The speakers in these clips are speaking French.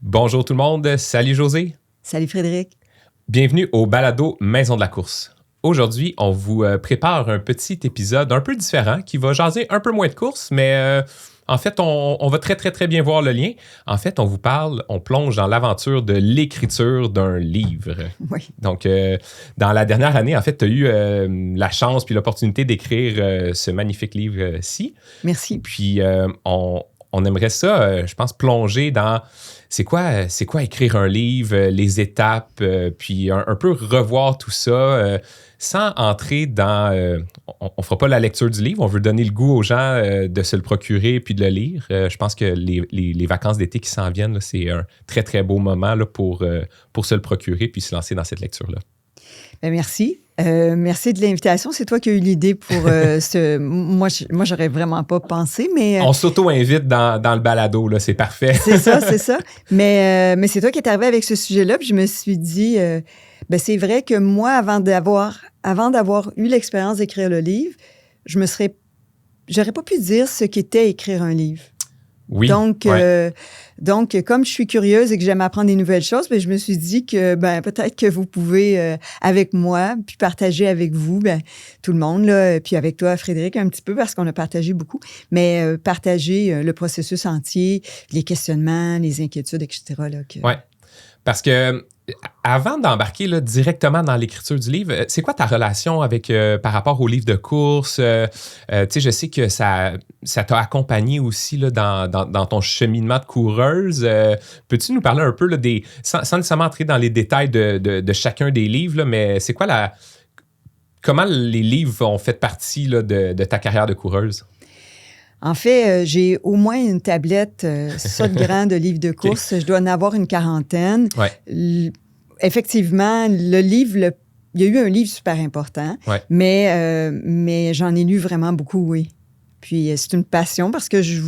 Bonjour tout le monde, salut José. Salut Frédéric. Bienvenue au balado Maison de la course. Aujourd'hui, on vous prépare un petit épisode un peu différent qui va jaser un peu moins de course, mais en fait, on va très bien voir le lien. En fait, on plonge dans l'aventure de l'écriture d'un livre. Oui. Donc, dans la dernière année, en fait, tu as eu la chance puis l'opportunité d'écrire ce magnifique livre-ci. Merci. Puis, on aimerait ça, je pense, plonger dans c'est quoi écrire un livre, les étapes, puis un peu revoir tout ça sans entrer dans... on ne fera pas la lecture du livre, on veut donner le goût aux gens de se le procurer puis de le lire. Je pense que les vacances d'été qui s'en viennent, là, c'est un très beau moment là, pour se le procurer puis se lancer dans cette lecture-là. Ben merci. Merci de l'invitation. C'est toi qui as eu l'idée pour ce... Moi, j'aurais vraiment pas pensé, mais... On s'auto-invite dans le balado, là, c'est parfait. C'est ça. Mais c'est toi qui es arrivé avec ce sujet-là, puis je me suis dit, c'est vrai que moi, avant d'avoir eu l'expérience d'écrire le livre, j'aurais pas pu dire ce qu'était écrire un livre. Oui. Donc, comme je suis curieuse et que j'aime apprendre des nouvelles choses, je me suis dit que peut-être que vous pouvez, avec moi, puis partager avec vous, tout le monde, là, puis avec toi, Frédéric, un petit peu, parce qu'on a partagé beaucoup, mais partager le processus entier, les questionnements, les inquiétudes, etc. Oui, parce que avant d'embarquer là, directement dans l'écriture du livre, c'est quoi ta relation avec par rapport au livre de course? Je sais que ça t'a accompagné aussi là, dans ton cheminement de coureuse. Peux-tu nous parler un peu là, sans nécessairement entrer dans les détails de chacun des livres, là, mais c'est quoi comment les livres ont fait partie là, de ta carrière de coureuse? En fait, j'ai au moins une tablette, ça de grand de livres de course. Okay. Je dois en avoir une quarantaine. Ouais. Effectivement, le livre, il y a eu un livre super important, ouais. mais j'en ai lu vraiment beaucoup, oui. Puis c'est une passion parce que je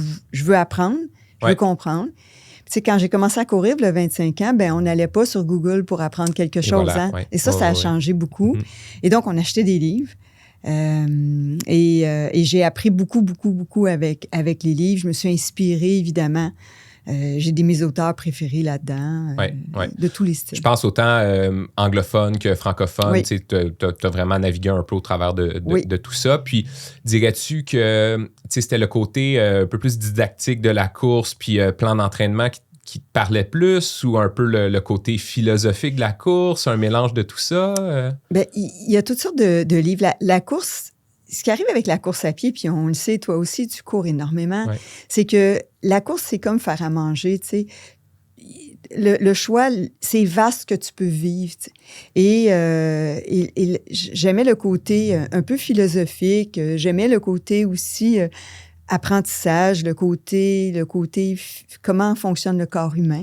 veux apprendre, je veux comprendre. Tu sais, quand j'ai commencé à courir, il y a 25 ans, on n'allait pas sur Google pour apprendre quelque chose. Voilà, hein? Ouais. Et ça a changé beaucoup. Mm-hmm. Et donc, on achetait des livres. Et j'ai appris beaucoup avec les livres. Je me suis inspirée, évidemment. J'ai mes auteurs préférés là-dedans, de tous les styles. Je pense autant anglophone que francophone. Oui. Tu as vraiment navigué un peu au travers de tout ça. Puis, dirais-tu que c'était le côté un peu plus didactique de la course puis plan d'entraînement qui te parlait plus ou un peu le côté philosophique de la course, un mélange de tout ça? Il y a toutes sortes de livres. La course, ce qui arrive avec la course à pied, puis on le sait, toi aussi, tu cours énormément, c'est que la course, c'est comme faire à manger, tu sais. Le choix, c'est vaste que tu peux vivre. Et j'aimais le côté un peu philosophique, j'aimais le côté aussi... apprentissage, le côté comment fonctionne le corps humain.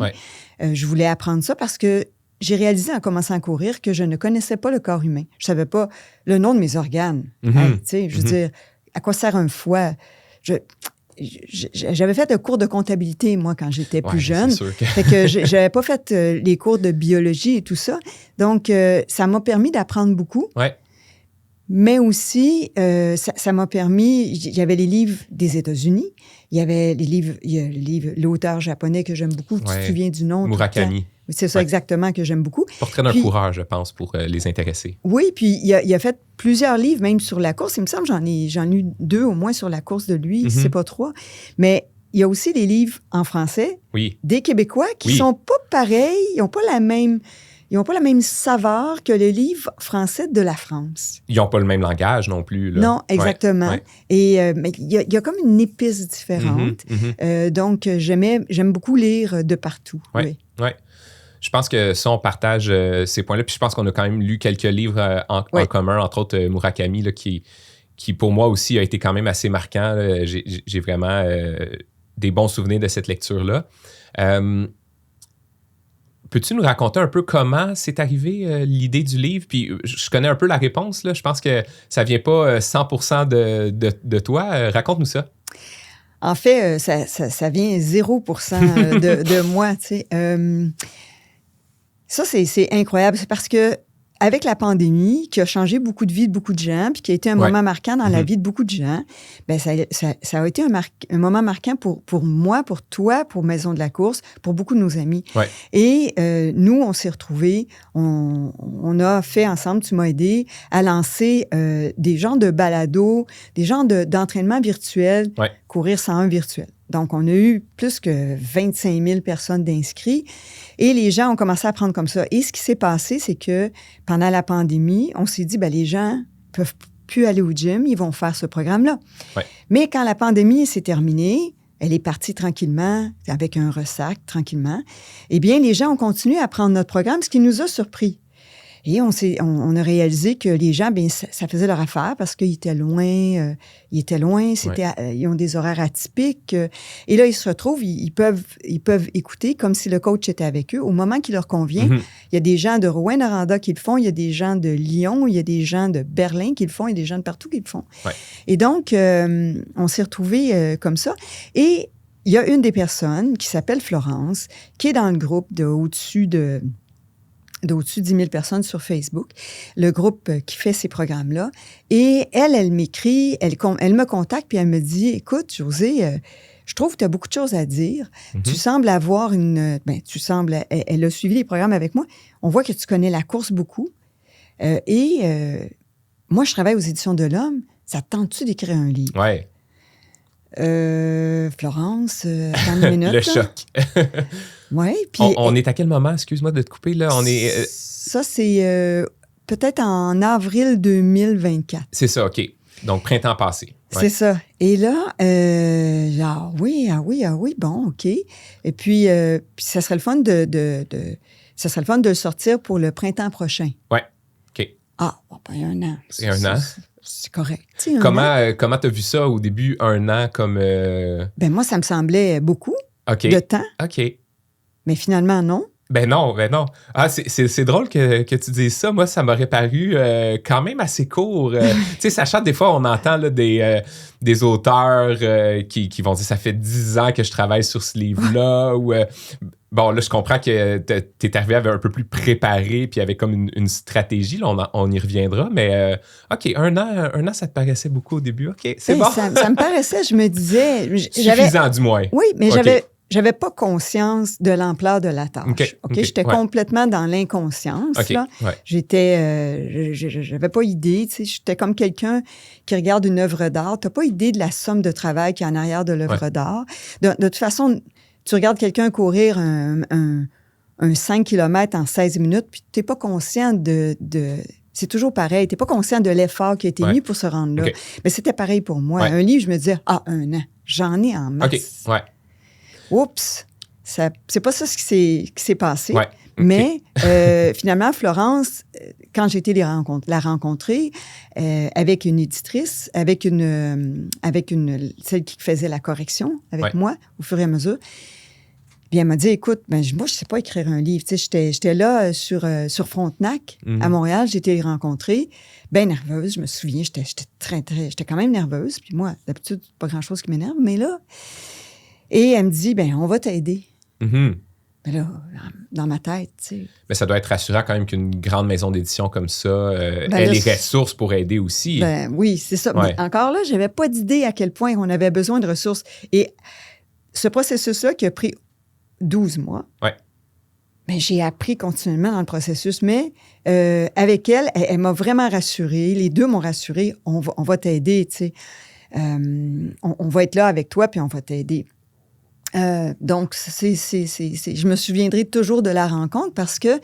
Je voulais apprendre ça parce que j'ai réalisé en commençant à courir que je ne connaissais pas le corps humain. Je ne savais pas le nom de mes organes. Mm-hmm. Je veux dire, à quoi sert un foie? J'avais fait un cours de comptabilité, moi, quand j'étais plus jeune. Fait que j'avais pas fait les cours de biologie et tout ça. Donc, ça m'a permis d'apprendre beaucoup. Mais aussi, ça m'a permis... Il y avait les livres des États-Unis. Il y avait l'auteur japonais que j'aime beaucoup. Tu te souviens du nom? Murakami. C'est ça exactement que j'aime beaucoup. Portrait d'un coureur, je pense, pour les intéressés. Oui, puis il a fait plusieurs livres, même sur la course. Il me semble j'en ai lu 2 au moins sur la course de lui, si c'est pas 3. Mais il y a aussi des livres en français, des Québécois, qui sont pas pareils, ils n'ont pas la même saveur que le livre français de la France. Ils n'ont pas le même langage non plus. Là. Non, exactement. Et mais il y a comme une épice différente. Donc, j'aime beaucoup lire de partout. Oui. Je pense que ça, on partage ces points-là. Puis je pense qu'on a quand même lu quelques livres en commun, entre autres Murakami, là, qui, pour moi aussi, a été quand même assez marquant. Là. J'ai vraiment des bons souvenirs de cette lecture-là. Peux-tu nous raconter un peu comment c'est arrivé l'idée du livre? Puis je connais un peu la réponse. Là. Je pense que ça ne vient pas 100% de toi. Raconte-nous ça. En fait, ça vient 0% de moi. Tu sais. Ça, c'est incroyable. C'est parce que avec la pandémie, qui a changé beaucoup de vies de beaucoup de gens, puis qui a été un moment marquant dans la vie de beaucoup de gens, ben ça a été un moment marquant pour moi, pour toi, pour Maison de la course, pour beaucoup de nos amis. Ouais. Et nous, on s'est retrouvés, on a fait ensemble, tu m'as aidé à lancer des genres de balados, des genres d'entraînement virtuel, courir 101 virtuel. Donc, on a eu plus que 25 000 personnes d'inscrits et les gens ont commencé à prendre comme ça. Et ce qui s'est passé, c'est que pendant la pandémie, on s'est dit, ben les gens peuvent plus aller au gym, ils vont faire ce programme-là. Ouais. Mais quand la pandémie s'est terminée, elle est partie tranquillement, avec un ressac, tranquillement, eh bien, les gens ont continué à prendre notre programme, ce qui nous a surpris. Et on a réalisé que les gens, bien, ça faisait leur affaire parce qu'ils étaient loin. Ils ont des horaires atypiques. Et là, ils se retrouvent, ils peuvent écouter comme si le coach était avec eux au moment qui leur convient. Il y a des gens de Rouyn-Noranda qui le font, il y a des gens de Lyon, il y a des gens de Berlin qui le font, il y a des gens de partout qui le font. Ouais. Et donc, on s'est retrouvés comme ça. Et il y a une des personnes qui s'appelle Florence, qui est dans le groupe d'au-dessus de 10 000 personnes sur Facebook, le groupe qui fait ces programmes-là. Et elle m'écrit, elle me contacte, puis elle me dit, « Écoute, Josée, je trouve que tu as beaucoup de choses à dire. Tu sembles avoir elle a suivi les programmes avec moi. On voit que tu connais la course beaucoup. Moi, je travaille aux Éditions de l'Homme. Ça te tente-tu d'écrire un livre? » Ouais. Florence, attends une minute. Le choc. Oui. On est à quel moment? Excuse-moi de te couper, là. Ça, c'est peut-être en avril 2024. C'est ça, OK. Donc, printemps passé. Ouais. C'est ça. Et là, oui, bon, OK. Et puis ça serait le fun ça serait le fun de le sortir pour le printemps prochain. Oui, OK. Ah, bon, ben, un an. C'est un an. C'est correct. Comment tu as vu ça au début, un an comme... Ben moi, ça me semblait beaucoup de temps. OK. Mais finalement, non. Ben non. Ah, c'est drôle que tu dises ça. Moi, ça m'aurait paru quand même assez court. Tu sais, sachant des fois, on entend là, des auteurs qui vont dire « ça fait 10 ans que je travaille sur ce livre-là » ou... Bon, là, je comprends que t'es arrivé avec un peu plus préparé puis avec comme une stratégie. Là, on y reviendra. Mais OK, un an, ça te paraissait beaucoup au début. OK, c'est bon. Ça me paraissait, je me disais... Suffisant, du moins. Oui, mais j'avais pas conscience de l'ampleur de la tâche. OK? J'étais complètement dans l'inconscience. Là. Ouais. J'avais pas idée. Tu sais, j'étais comme quelqu'un qui regarde une œuvre d'art. T'as pas idée de la somme de travail qui est en arrière de l'œuvre d'art. De toute façon... Tu regardes quelqu'un courir un 5 km en 16 minutes, puis tu n'es pas conscient de... C'est toujours pareil. Tu n'es pas conscient de l'effort qui a été mis pour se rendre là. Okay. Mais c'était pareil pour moi. Un livre, je me disais, un an, j'en ai en masse. OK, ouais. Oups! C'est pas ça ce qui s'est passé. Ouais. Okay. Mais finalement, Florence, quand j'ai été la rencontrer, avec une éditrice, avec celle qui faisait la correction avec moi au fur et à mesure, puis elle m'a dit, écoute, moi, je ne sais pas écrire un livre. Tu sais, j'étais là sur Frontenac, à Montréal, j'ai été les rencontrer, bien nerveuse, je me souviens, j'étais quand même nerveuse. Puis moi, d'habitude, pas grand-chose qui m'énerve, mais là, et elle me dit, on va t'aider. Mm-hmm. Mais là, dans ma tête, tu sais. Mais ça doit être rassurant quand même qu'une grande maison d'édition comme ça ait les ressources pour aider aussi. Oui, c'est ça. Ouais. Mais encore là, je n'avais pas d'idée à quel point on avait besoin de ressources. Et ce processus-là qui a pris 12 mois, mais j'ai appris continuellement dans le processus. Mais avec elle m'a vraiment rassurée. Les deux m'ont rassurée. On va t'aider, tu sais. On va être là avec toi, puis on va t'aider. Donc, je me souviendrai toujours de la rencontre parce que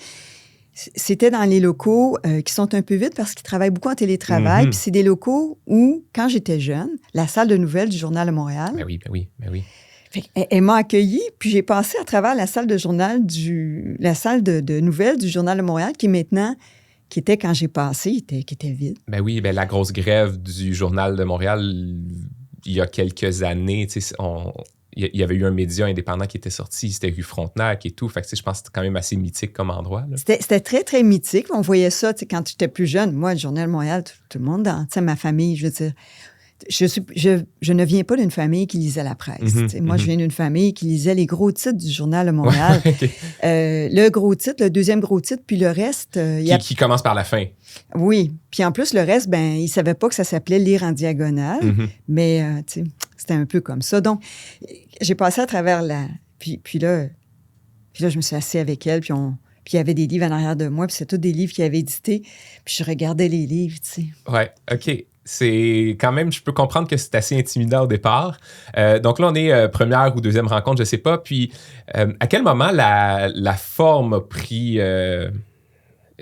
c'était dans les locaux qui sont un peu vides parce qu'ils travaillent beaucoup en télétravail. Puis c'est des locaux où, quand j'étais jeune, la salle de nouvelles du Journal de Montréal. Ben oui. Elle m'a accueillie, puis j'ai passé à travers la salle de nouvelles du Journal de Montréal qui maintenant, qui était quand j'ai passé, qui était vide. Ben oui, la grosse grève du Journal de Montréal, il y a quelques années, tu sais, il y avait eu un média indépendant qui était sorti, c'était rue Frontenac et tout. Fait que je pense que c'était quand même assez mythique comme endroit. Là. C'était très, très mythique. On voyait ça quand j'étais plus jeune. Moi, le Journal de Montréal, tout le monde, ma famille, je veux dire, je ne viens pas d'une famille qui lisait la presse. Moi, je viens d'une famille qui lisait les gros titres du Journal de Montréal. Ouais, okay. Le gros titre, le deuxième gros titre, puis le reste... qui commence par la fin. Oui. Puis en plus, le reste, ben, ils ne savaient pas que ça s'appelait lire en diagonale. Mais, c'était un peu comme ça. Donc, j'ai passé à travers la... Puis là, je me suis assise avec elle, puis il y avait des livres en arrière de moi, puis c'est tous des livres qu'elle avait édités. Puis je regardais les livres, tu sais. Ouais, OK. C'est quand même, je peux comprendre que c'est assez intimidant au départ. Donc là, on est première ou deuxième rencontre, je sais pas. Puis, à quel moment la forme a pris...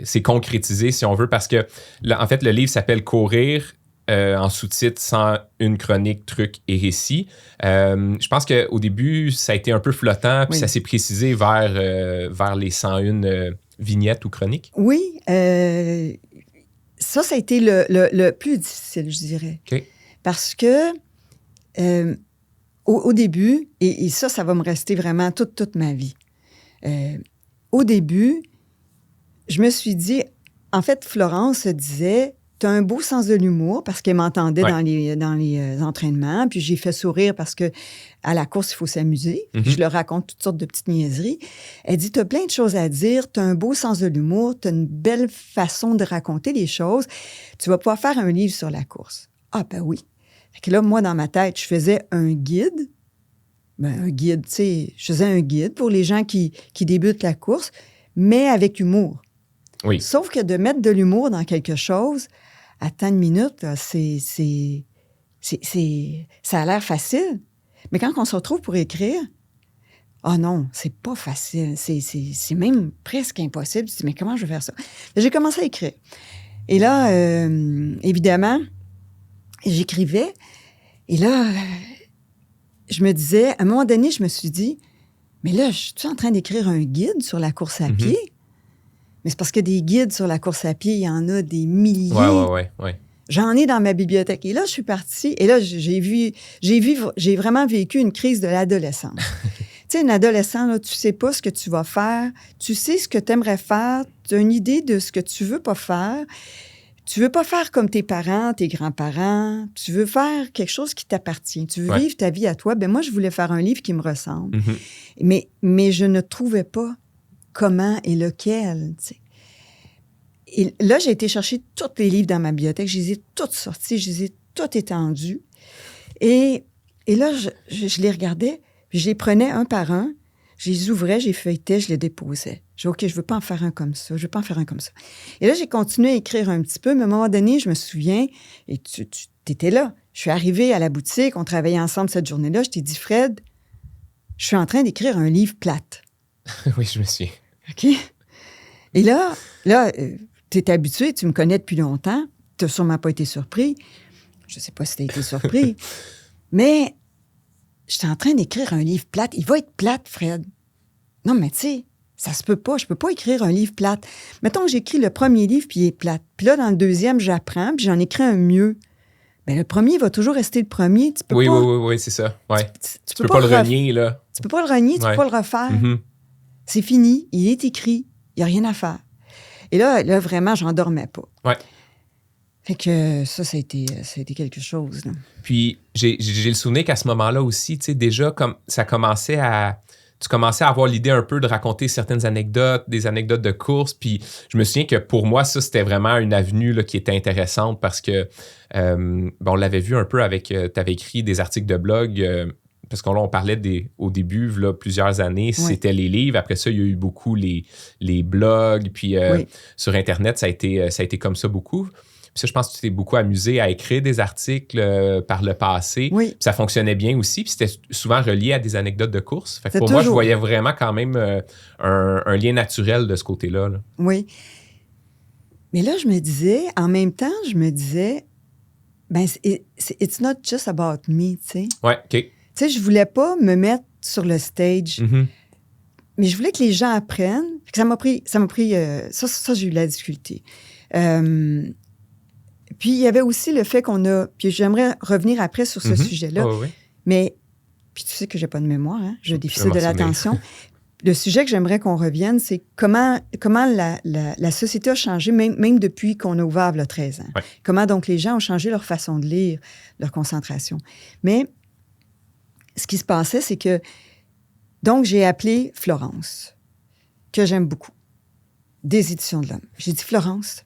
s'est concrétisée, si on veut, parce que, en fait, le livre s'appelle « Courir ». En sous-titre, 101 chroniques, trucs et récits. Je pense qu'au début, ça a été un peu flottant, puis ça s'est précisé vers les 101 vignettes ou chroniques. Oui. Ça a été le plus difficile, je dirais. Okay. Parce que au début, et ça va me rester vraiment toute ma vie. Au début, je me suis dit... En fait, Florence disait... Tu as un beau sens de l'humour parce qu'elle m'entendait dans les entraînements. Puis j'ai fait sourire parce que à la course, il faut s'amuser. Je leur raconte toutes sortes de petites niaiseries. Elle dit, tu as plein de choses à dire, tu as un beau sens de l'humour, tu as une belle façon de raconter les choses. Tu vas pouvoir faire un livre sur la course. Ah ben oui. Fait que là, moi, dans ma tête, je faisais un guide. Ben, un guide, tu sais, je faisais un guide pour les gens qui débutent la course, mais avec humour. Oui. Sauf que de mettre de l'humour dans quelque chose... Attends une minute, là, ça a l'air facile. Mais quand on se retrouve pour écrire, oh non, c'est pas facile. C'est même presque impossible. Tu te dis, mais comment je vais faire ça? J'ai commencé à écrire. Et là, évidemment, j'écrivais. Et là, je me disais, à un moment donné, je me suis dit, mais là, je suis en train d'écrire un guide sur la course à pied. Mais c'est parce que des guides sur la course à pied, il y en a des milliers. Ouais. J'en ai dans ma bibliothèque. Et là, je suis partie. Et là, j'ai vraiment vécu une crise de l'adolescence. Tu sais, une adolescent, là, tu sais pas ce que tu vas faire. Tu sais ce que tu aimerais faire. Tu as une idée de ce que tu veux pas faire. Tu veux pas faire comme tes parents, tes grands-parents. Tu veux faire quelque chose qui t'appartient. Tu veux vivre ta vie à toi. Ben moi, je voulais faire un livre qui me ressemble. Mais je ne trouvais pas comment et lequel, tu sais. Et là, j'ai été chercher tous les livres dans ma bibliothèque. Je les ai tous sortis, je les ai tous étendus. Et là, je les regardais, puis je les prenais un par un, je les ouvrais, je les feuilletais, je les déposais. Je dis, OK, je veux pas en faire un comme ça, je veux pas en faire un comme ça. Et là, j'ai continué à écrire un petit peu, mais à un moment donné, je me souviens, et tu étais là. Je suis arrivée à la boutique, on travaillait ensemble cette journée-là, je t'ai dit, Fred, je suis en train d'écrire un livre plate. Oui, je me suis. OK? Et là, tu es habitué, tu me connais depuis longtemps, tu n'as sûrement pas été surpris. Je ne sais pas si tu as été surpris. Mais j'étais en train d'écrire un livre plate. Il va être plate, Fred. Non, mais tu sais, ça se peut pas. Je peux pas écrire un livre plate. Mettons que j'écris le premier livre, puis il est plate. Puis là, dans le deuxième, j'apprends, puis j'en écris un mieux. Bien, le premier va toujours rester le premier. Tu peux pas, oui, c'est ça. Ouais. Tu peux pas le renier, là. Tu peux pas le renier, tu peux pas le refaire. C'est fini, il est écrit, il n'y a rien à faire. Et là, vraiment, j'en dormais pas. Ouais. Fait que ça a été quelque chose. Là. Puis, j'ai le souvenir qu'à ce moment-là aussi, tu sais, déjà, comme ça commençait à... Tu commençais à avoir l'idée un peu de raconter certaines anecdotes, des anecdotes de course. Puis, je me souviens que pour moi, ça, c'était vraiment une avenue là, qui était intéressante parce que, on l'avait vu un peu avec... tu avais écrit des articles de blog... parce qu'on parlait au début, là, plusieurs années, c'était les livres. Après ça, il y a eu beaucoup les blogs. Puis sur Internet, ça a été comme ça beaucoup. Puis ça, je pense que tu t'es beaucoup amusé à écrire des articles par le passé. Oui. Puis ça fonctionnait bien aussi. Puis c'était souvent relié à des anecdotes de course. Fait que pour moi, je voyais vraiment quand même un lien naturel de ce côté-là. Là. Oui. Mais là, en même temps, ben, it's not just about me, tu sais. Ouais, OK. Tu sais, je voulais pas me mettre sur le stage, mais je voulais que les gens apprennent. Ça m'a pris ça, j'ai eu de la difficulté. Puis, il y avait aussi le fait puis j'aimerais revenir après sur ce sujet-là, oui. mais, puis tu sais que j'ai pas de mémoire, hein? J'ai déficit de l'attention. le sujet que j'aimerais qu'on revienne, c'est comment la société a changé, même depuis qu'on a ouvert il y a 13 ans. Ouais. Comment donc les gens ont changé leur façon de lire, leur concentration. Mais ce qui se passait, c'est que donc j'ai appelé Florence, que j'aime beaucoup, des Éditions de l'Homme. J'ai dit Florence.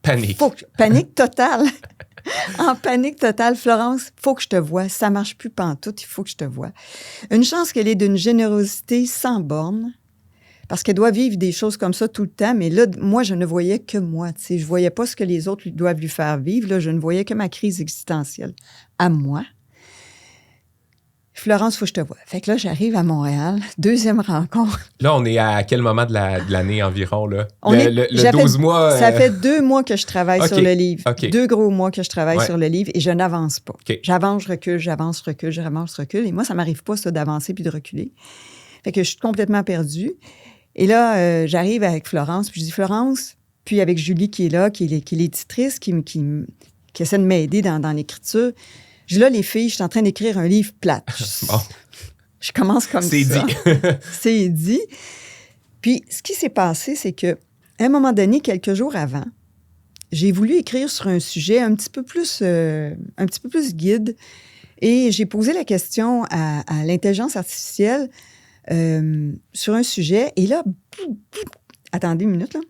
Panique. Panique totale. En panique totale, Florence, faut que je te voie. Ça marche plus pantoute, il faut que je te voie. Une chance qu'elle est d'une générosité sans borne, parce qu'elle doit vivre des choses comme ça tout le temps, mais là, moi, je ne voyais que moi. Tu sais, je voyais pas ce que les autres doivent lui faire vivre. Là, je ne voyais que ma crise existentielle à moi. Florence, faut que je te voie. Fait que là, j'arrive à Montréal, deuxième rencontre. Là, on est à quel moment de l'année environ, là? Le 12 mois... Ça fait 2 mois que je travaille sur le livre. Okay. 2 gros mois que je travaille Ouais. sur le livre et je n'avance pas. Okay. J'avance, je recule. Et moi, ça m'arrive pas, ça, d'avancer puis de reculer. Fait que je suis complètement perdue. Et là, j'arrive avec Florence, puis je dis Florence, puis avec Julie qui est là, qui est l'éditrice, qui essaie de m'aider dans l'écriture. Je dis là, les filles, je suis en train d'écrire un livre plate. Bon. Je commence comme C'est ça. dit. C'est dit. Puis, ce qui s'est passé, c'est qu'à un moment donné, quelques jours avant, j'ai voulu écrire sur un sujet un petit peu plus guide. Et j'ai posé la question à l'intelligence artificielle sur un sujet. Et là, attendez une minute, là.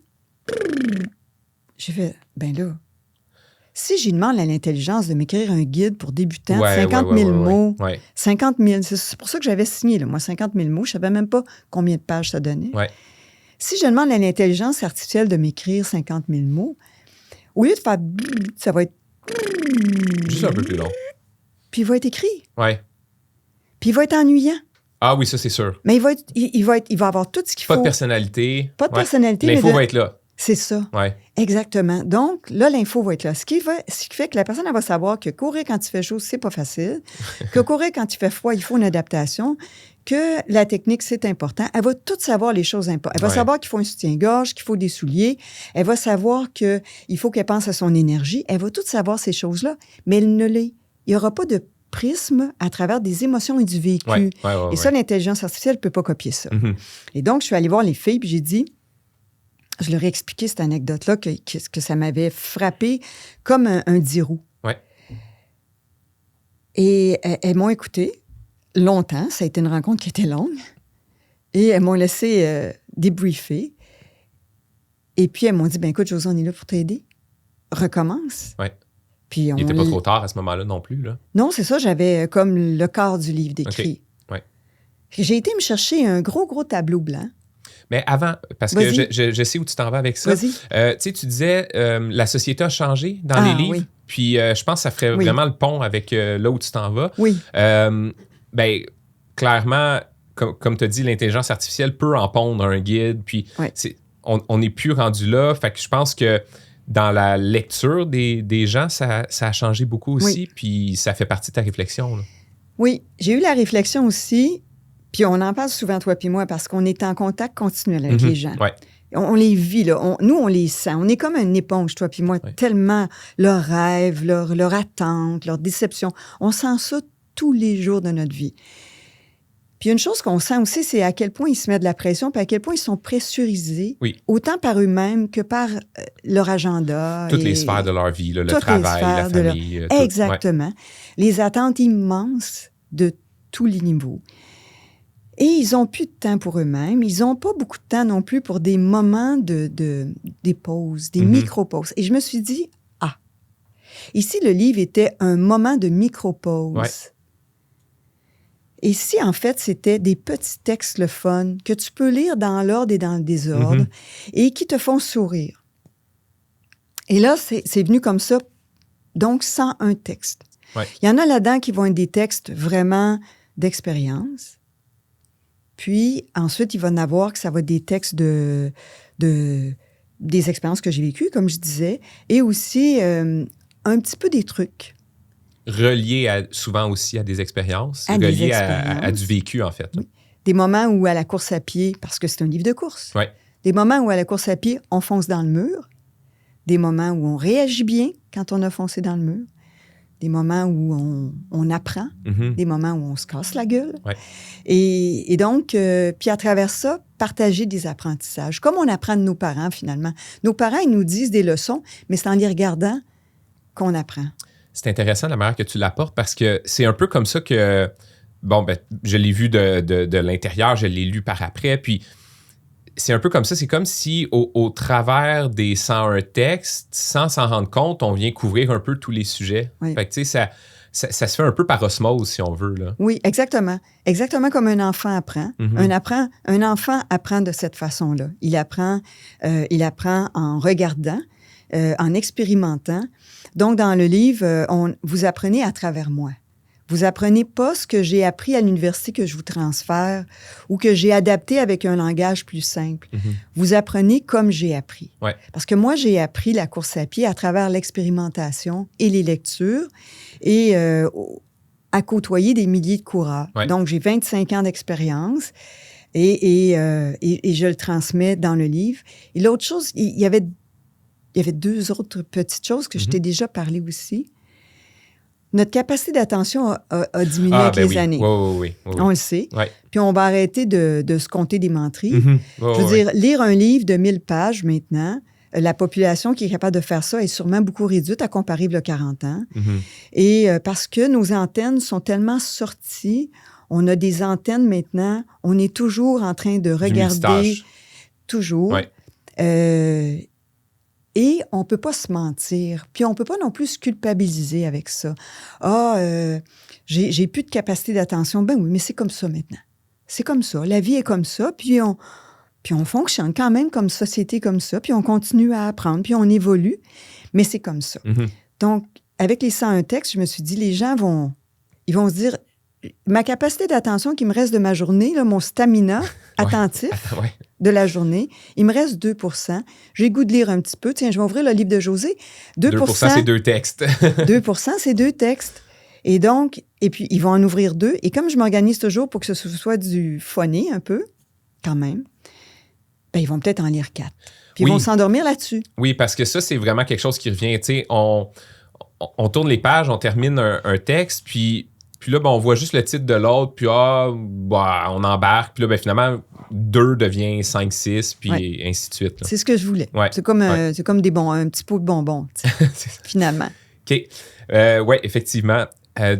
J'ai fait, ben là, si j'y demande à l'intelligence de m'écrire un guide pour débutants, 50 000 mots, 50 000, c'est pour ça que j'avais signé, là, moi, 50 000 mots, je ne savais même pas combien de pages ça donnait. Ouais. Si je demande à l'intelligence artificielle de m'écrire 50 000 mots, au lieu de faire ça va être juste un peu plus long. Puis il va être écrit. Ouais. Puis il va être ennuyant. Ah oui, ça, c'est sûr. Mais il va avoir tout ce qu'il faut. Pas de personnalité. Pas de personnalité. L'info va être là. C'est ça. Ouais. Exactement. Donc, là, l'info va être là. Ce qui fait que la personne, elle va savoir que courir quand il fait chaud, c'est pas facile. Que courir quand il fait froid, il faut une adaptation. Que la technique, c'est important. Elle va tout savoir les choses importantes. Elle va savoir qu'il faut un soutien-gorge, qu'il faut des souliers. Elle va savoir qu'il faut qu'elle pense à son énergie. Elle va tout savoir ces choses-là. Mais il n'y aura pas de prisme à travers des émotions et du vécu. Et ça, l'intelligence artificielle ne peut pas copier ça. Mm-hmm. Et donc, je suis allée voir les filles, puis j'ai dit... Je leur ai expliqué cette anecdote-là, que ça m'avait frappé comme un 10 roues. Ouais. Et elles m'ont écouté longtemps. Ça a été une rencontre qui était longue. Et elles m'ont laissé débriefer. Et puis, elles m'ont dit, ben écoute, Josée, on est là pour t'aider. Recommence. Ouais. Puis il n'était pas trop tard à ce moment-là non plus, là. Non, c'est ça. J'avais comme le quart du livre d'écrit. Okay. Ouais. J'ai été me chercher un gros tableau blanc. Mais avant, parce que je sais où tu t'en vas avec ça. Vas-y. Tu disais, la société a changé dans les livres. Oui. Puis je pense que ça ferait vraiment le pont avec là où tu t'en vas. Oui. Ben, clairement, comme tu as dit, l'intelligence artificielle peut en pondre un guide. Puis on n'est plus rendu là. Fait que je pense que dans la lecture des gens, ça a changé beaucoup aussi. Puis ça fait partie de ta réflexion, là. Oui. J'ai eu la réflexion aussi. Puis on en parle souvent, toi puis moi, parce qu'on est en contact continuel avec les gens. Ouais. On les vit, là. Nous, on les sent. On est comme une éponge, toi puis moi, tellement leurs rêves, leur attente, leur déception. On sent ça tous les jours de notre vie. Puis une chose qu'on sent aussi, c'est à quel point ils se mettent de la pression, puis à quel point ils sont pressurisés, autant par eux-mêmes que par leur agenda. Toutes les sphères de leur vie, là, le travail, la famille. Exactement. Ouais. Les attentes immenses de tous les niveaux. Et ils n'ont plus de temps pour eux-mêmes. Ils n'ont pas beaucoup de temps non plus pour des moments des pauses, des micro-pauses. Et je me suis dit, ici, le livre était un moment de micro-pause. Ouais. Et si, en fait, c'était des petits textes le fun que tu peux lire dans l'ordre et dans le désordre et qui te font sourire. Et là, c'est venu comme ça, donc sans un texte. Ouais. Il y en a là-dedans qui vont être des textes vraiment d'expérience. Puis, ensuite, il va y en avoir que ça va être des textes des expériences que j'ai vécues, comme je disais, et aussi un petit peu des trucs. Reliés souvent aussi à des expériences, reliés à du vécu, en fait. Oui. Des moments où, à la course à pied, parce que c'est un livre de course, ouais. Des moments où, à la course à pied, on fonce dans le mur, des moments où on réagit bien quand on a foncé dans le mur, des moments où on apprend, des moments où on se casse la gueule. Ouais. Et donc, puis à travers ça, partager des apprentissages. Comme on apprend de nos parents, finalement. Nos parents, ils nous disent des leçons, mais c'est en les regardant qu'on apprend. C'est intéressant la manière que tu l'apportes parce que c'est un peu comme ça que, bon, ben, je l'ai vu de l'intérieur, je l'ai lu par après, puis c'est un peu comme ça, c'est comme si au travers des 101 textes, sans s'en rendre compte, on vient couvrir un peu tous les sujets. Oui. Fait que tu sais, ça se fait un peu par osmose, si on veut, là. Oui, exactement. Exactement comme un enfant apprend. Un enfant apprend de cette façon-là. Il apprend en regardant, en expérimentant. Donc, dans le livre, vous apprenez à travers moi. Vous apprenez pas ce que j'ai appris à l'université que je vous transfère ou que j'ai adapté avec un langage plus simple. Vous apprenez comme j'ai appris. Ouais. Parce que moi, j'ai appris la course à pied à travers l'expérimentation et les lectures et à côtoyer des milliers de coureurs. Ouais. Donc, j'ai 25 ans d'expérience et je le transmets dans le livre. Et l'autre chose, il y avait 2 autres petites choses que je t'ai déjà parlé aussi. Notre capacité d'attention a diminué avec les années. Oui. On le sait. Ouais. Puis on va arrêter de se compter des menteries. Je veux dire, lire un livre de 1000 pages maintenant, la population qui est capable de faire ça est sûrement beaucoup réduite à comparer il y a 40 ans. Et parce que nos antennes sont tellement sorties, on a des antennes maintenant, on est toujours en train de regarder. Toujours. Ouais. Et on ne peut pas se mentir. Puis on ne peut pas non plus se culpabiliser avec ça. J'ai plus de capacité d'attention. Ben oui, mais c'est comme ça maintenant. C'est comme ça. La vie est comme ça. Puis on fonctionne quand même comme société comme ça. Puis on continue à apprendre. Puis on évolue. Mais c'est comme ça. Donc, avec les 101 textes, je me suis dit, les gens vont se dire, ma capacité d'attention qui me reste de ma journée, là, mon stamina attentif de la journée, il me reste 2 %. J'ai le goût de lire un petit peu. Tiens, je vais ouvrir le livre de José. 2 c'est 2 textes. 2 c'est 2 textes. Et donc, et puis, ils vont en ouvrir 2. Et comme je m'organise toujours pour que ce soit du phoné un peu, quand même, ben, ils vont peut-être en lire 4. Puis ils vont s'endormir là-dessus. Oui, parce que ça, c'est vraiment quelque chose qui revient. Tu sais, on tourne les pages, on termine un texte, puis là, ben, on voit juste le titre de l'autre, puis on embarque, puis là, ben, finalement, 2 devient 5, 6, puis ainsi de suite. Là. C'est ce que je voulais. Ouais. C'est comme un petit pot de bonbons, finalement. OK. Oui, effectivement.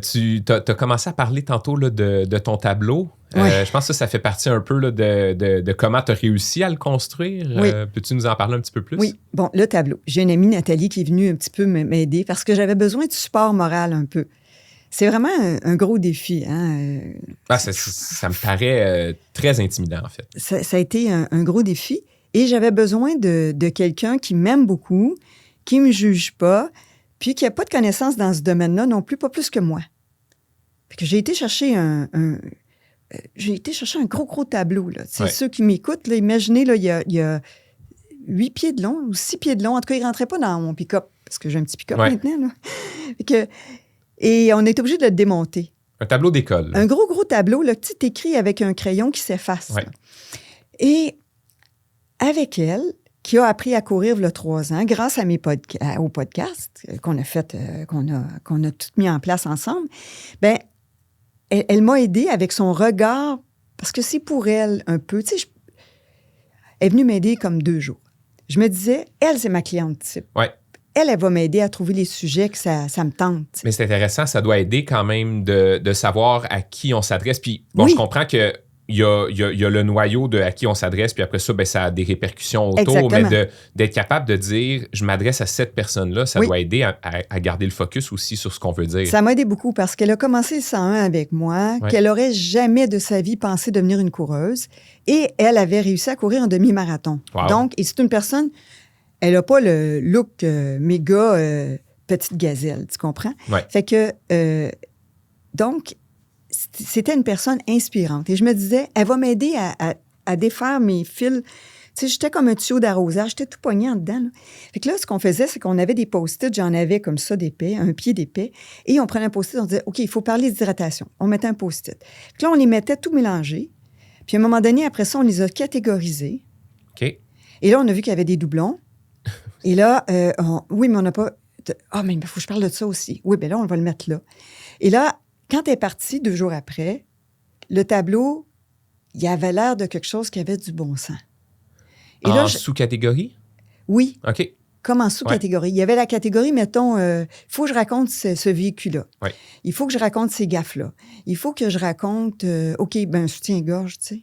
Tu as commencé à parler tantôt là, de ton tableau. Je pense que ça fait partie un peu là, de comment tu as réussi à le construire. Peux-tu nous en parler un petit peu plus? Oui. Bon, le tableau. J'ai une amie, Nathalie, qui est venue un petit peu m'aider parce que j'avais besoin de support moral un peu. C'est vraiment un gros défi. Hein? Ça me paraît très intimidant, en fait. Ça a été un gros défi. Et j'avais besoin de quelqu'un qui m'aime beaucoup, qui ne me juge pas, puis qui n'a pas de connaissances dans ce domaine-là non plus, pas plus que moi. Fait que j'ai été chercher un gros tableau. Là. Ceux qui m'écoutent, là, imaginez, là, il y a 8 pieds de long ou 6 pieds de long. En tout cas, il ne rentrait pas dans mon pick-up, parce que j'ai un petit pick-up maintenant. Là. Et on est obligé de le démonter. Un tableau d'école. Là. Un gros tableau, là, petit écrit avec un crayon qui s'efface. Ouais. Et avec elle, qui a appris à courir il y a 3 ans, grâce à au podcast qu'on a fait, qu'on a tout mis en place ensemble, ben, elle m'a aidée avec son regard, parce que c'est pour elle un peu, tu sais, elle est venue m'aider comme 2 jours. Je me disais, elle, c'est ma cliente type. Ouais. Elle va m'aider à trouver les sujets que ça me tente. T'sais. Mais c'est intéressant, ça doit aider quand même de savoir à qui on s'adresse. Puis, bon, je comprends qu'il y a le noyau de à qui on s'adresse, puis après ça, ben, ça a des répercussions autour. Exactement. Mais d'être capable de dire, je m'adresse à cette personne-là, ça doit aider à garder le focus aussi sur ce qu'on veut dire. Ça m'a aidé beaucoup parce qu'elle a commencé le 101 avec moi, qu'elle n'aurait jamais de sa vie pensé devenir une coureuse. Et elle avait réussi à courir un demi-marathon. Wow. Donc, et c'est une personne... Elle n'a pas le look méga petite gazelle, tu comprends? Ouais. Fait que, donc, c'était une personne inspirante. Et je me disais, elle va m'aider à défaire mes fils. Tu sais, j'étais comme un tuyau d'arrosage, j'étais tout poigné en dedans. Là. Fait que là, ce qu'on faisait, c'est qu'on avait des post-it, j'en avais comme ça d'épais, un pied d'épais, et on prenait un post-it, on disait, OK, il faut parler d'hydratation. On mettait un post-it. Fait que là, on les mettait tout mélangés. Puis à un moment donné, après ça, on les a catégorisés. OK. Et là, on a vu qu'il y avait des doublons. Et là, oui, mais on n'a pas... mais il faut que je parle de ça aussi. Oui, bien là, on va le mettre là. Et là, quand elle est partie 2 jours après, le tableau, il avait l'air de quelque chose qui avait du bon sens. Et en là, sous-catégorie? Oui. OK. Comme en sous-catégorie. Il y avait la catégorie, mettons, il faut que je raconte ce véhicule-là. Oui. Il faut que je raconte ces gaffes-là. Il faut que je raconte, OK, un soutien-gorge, tu sais.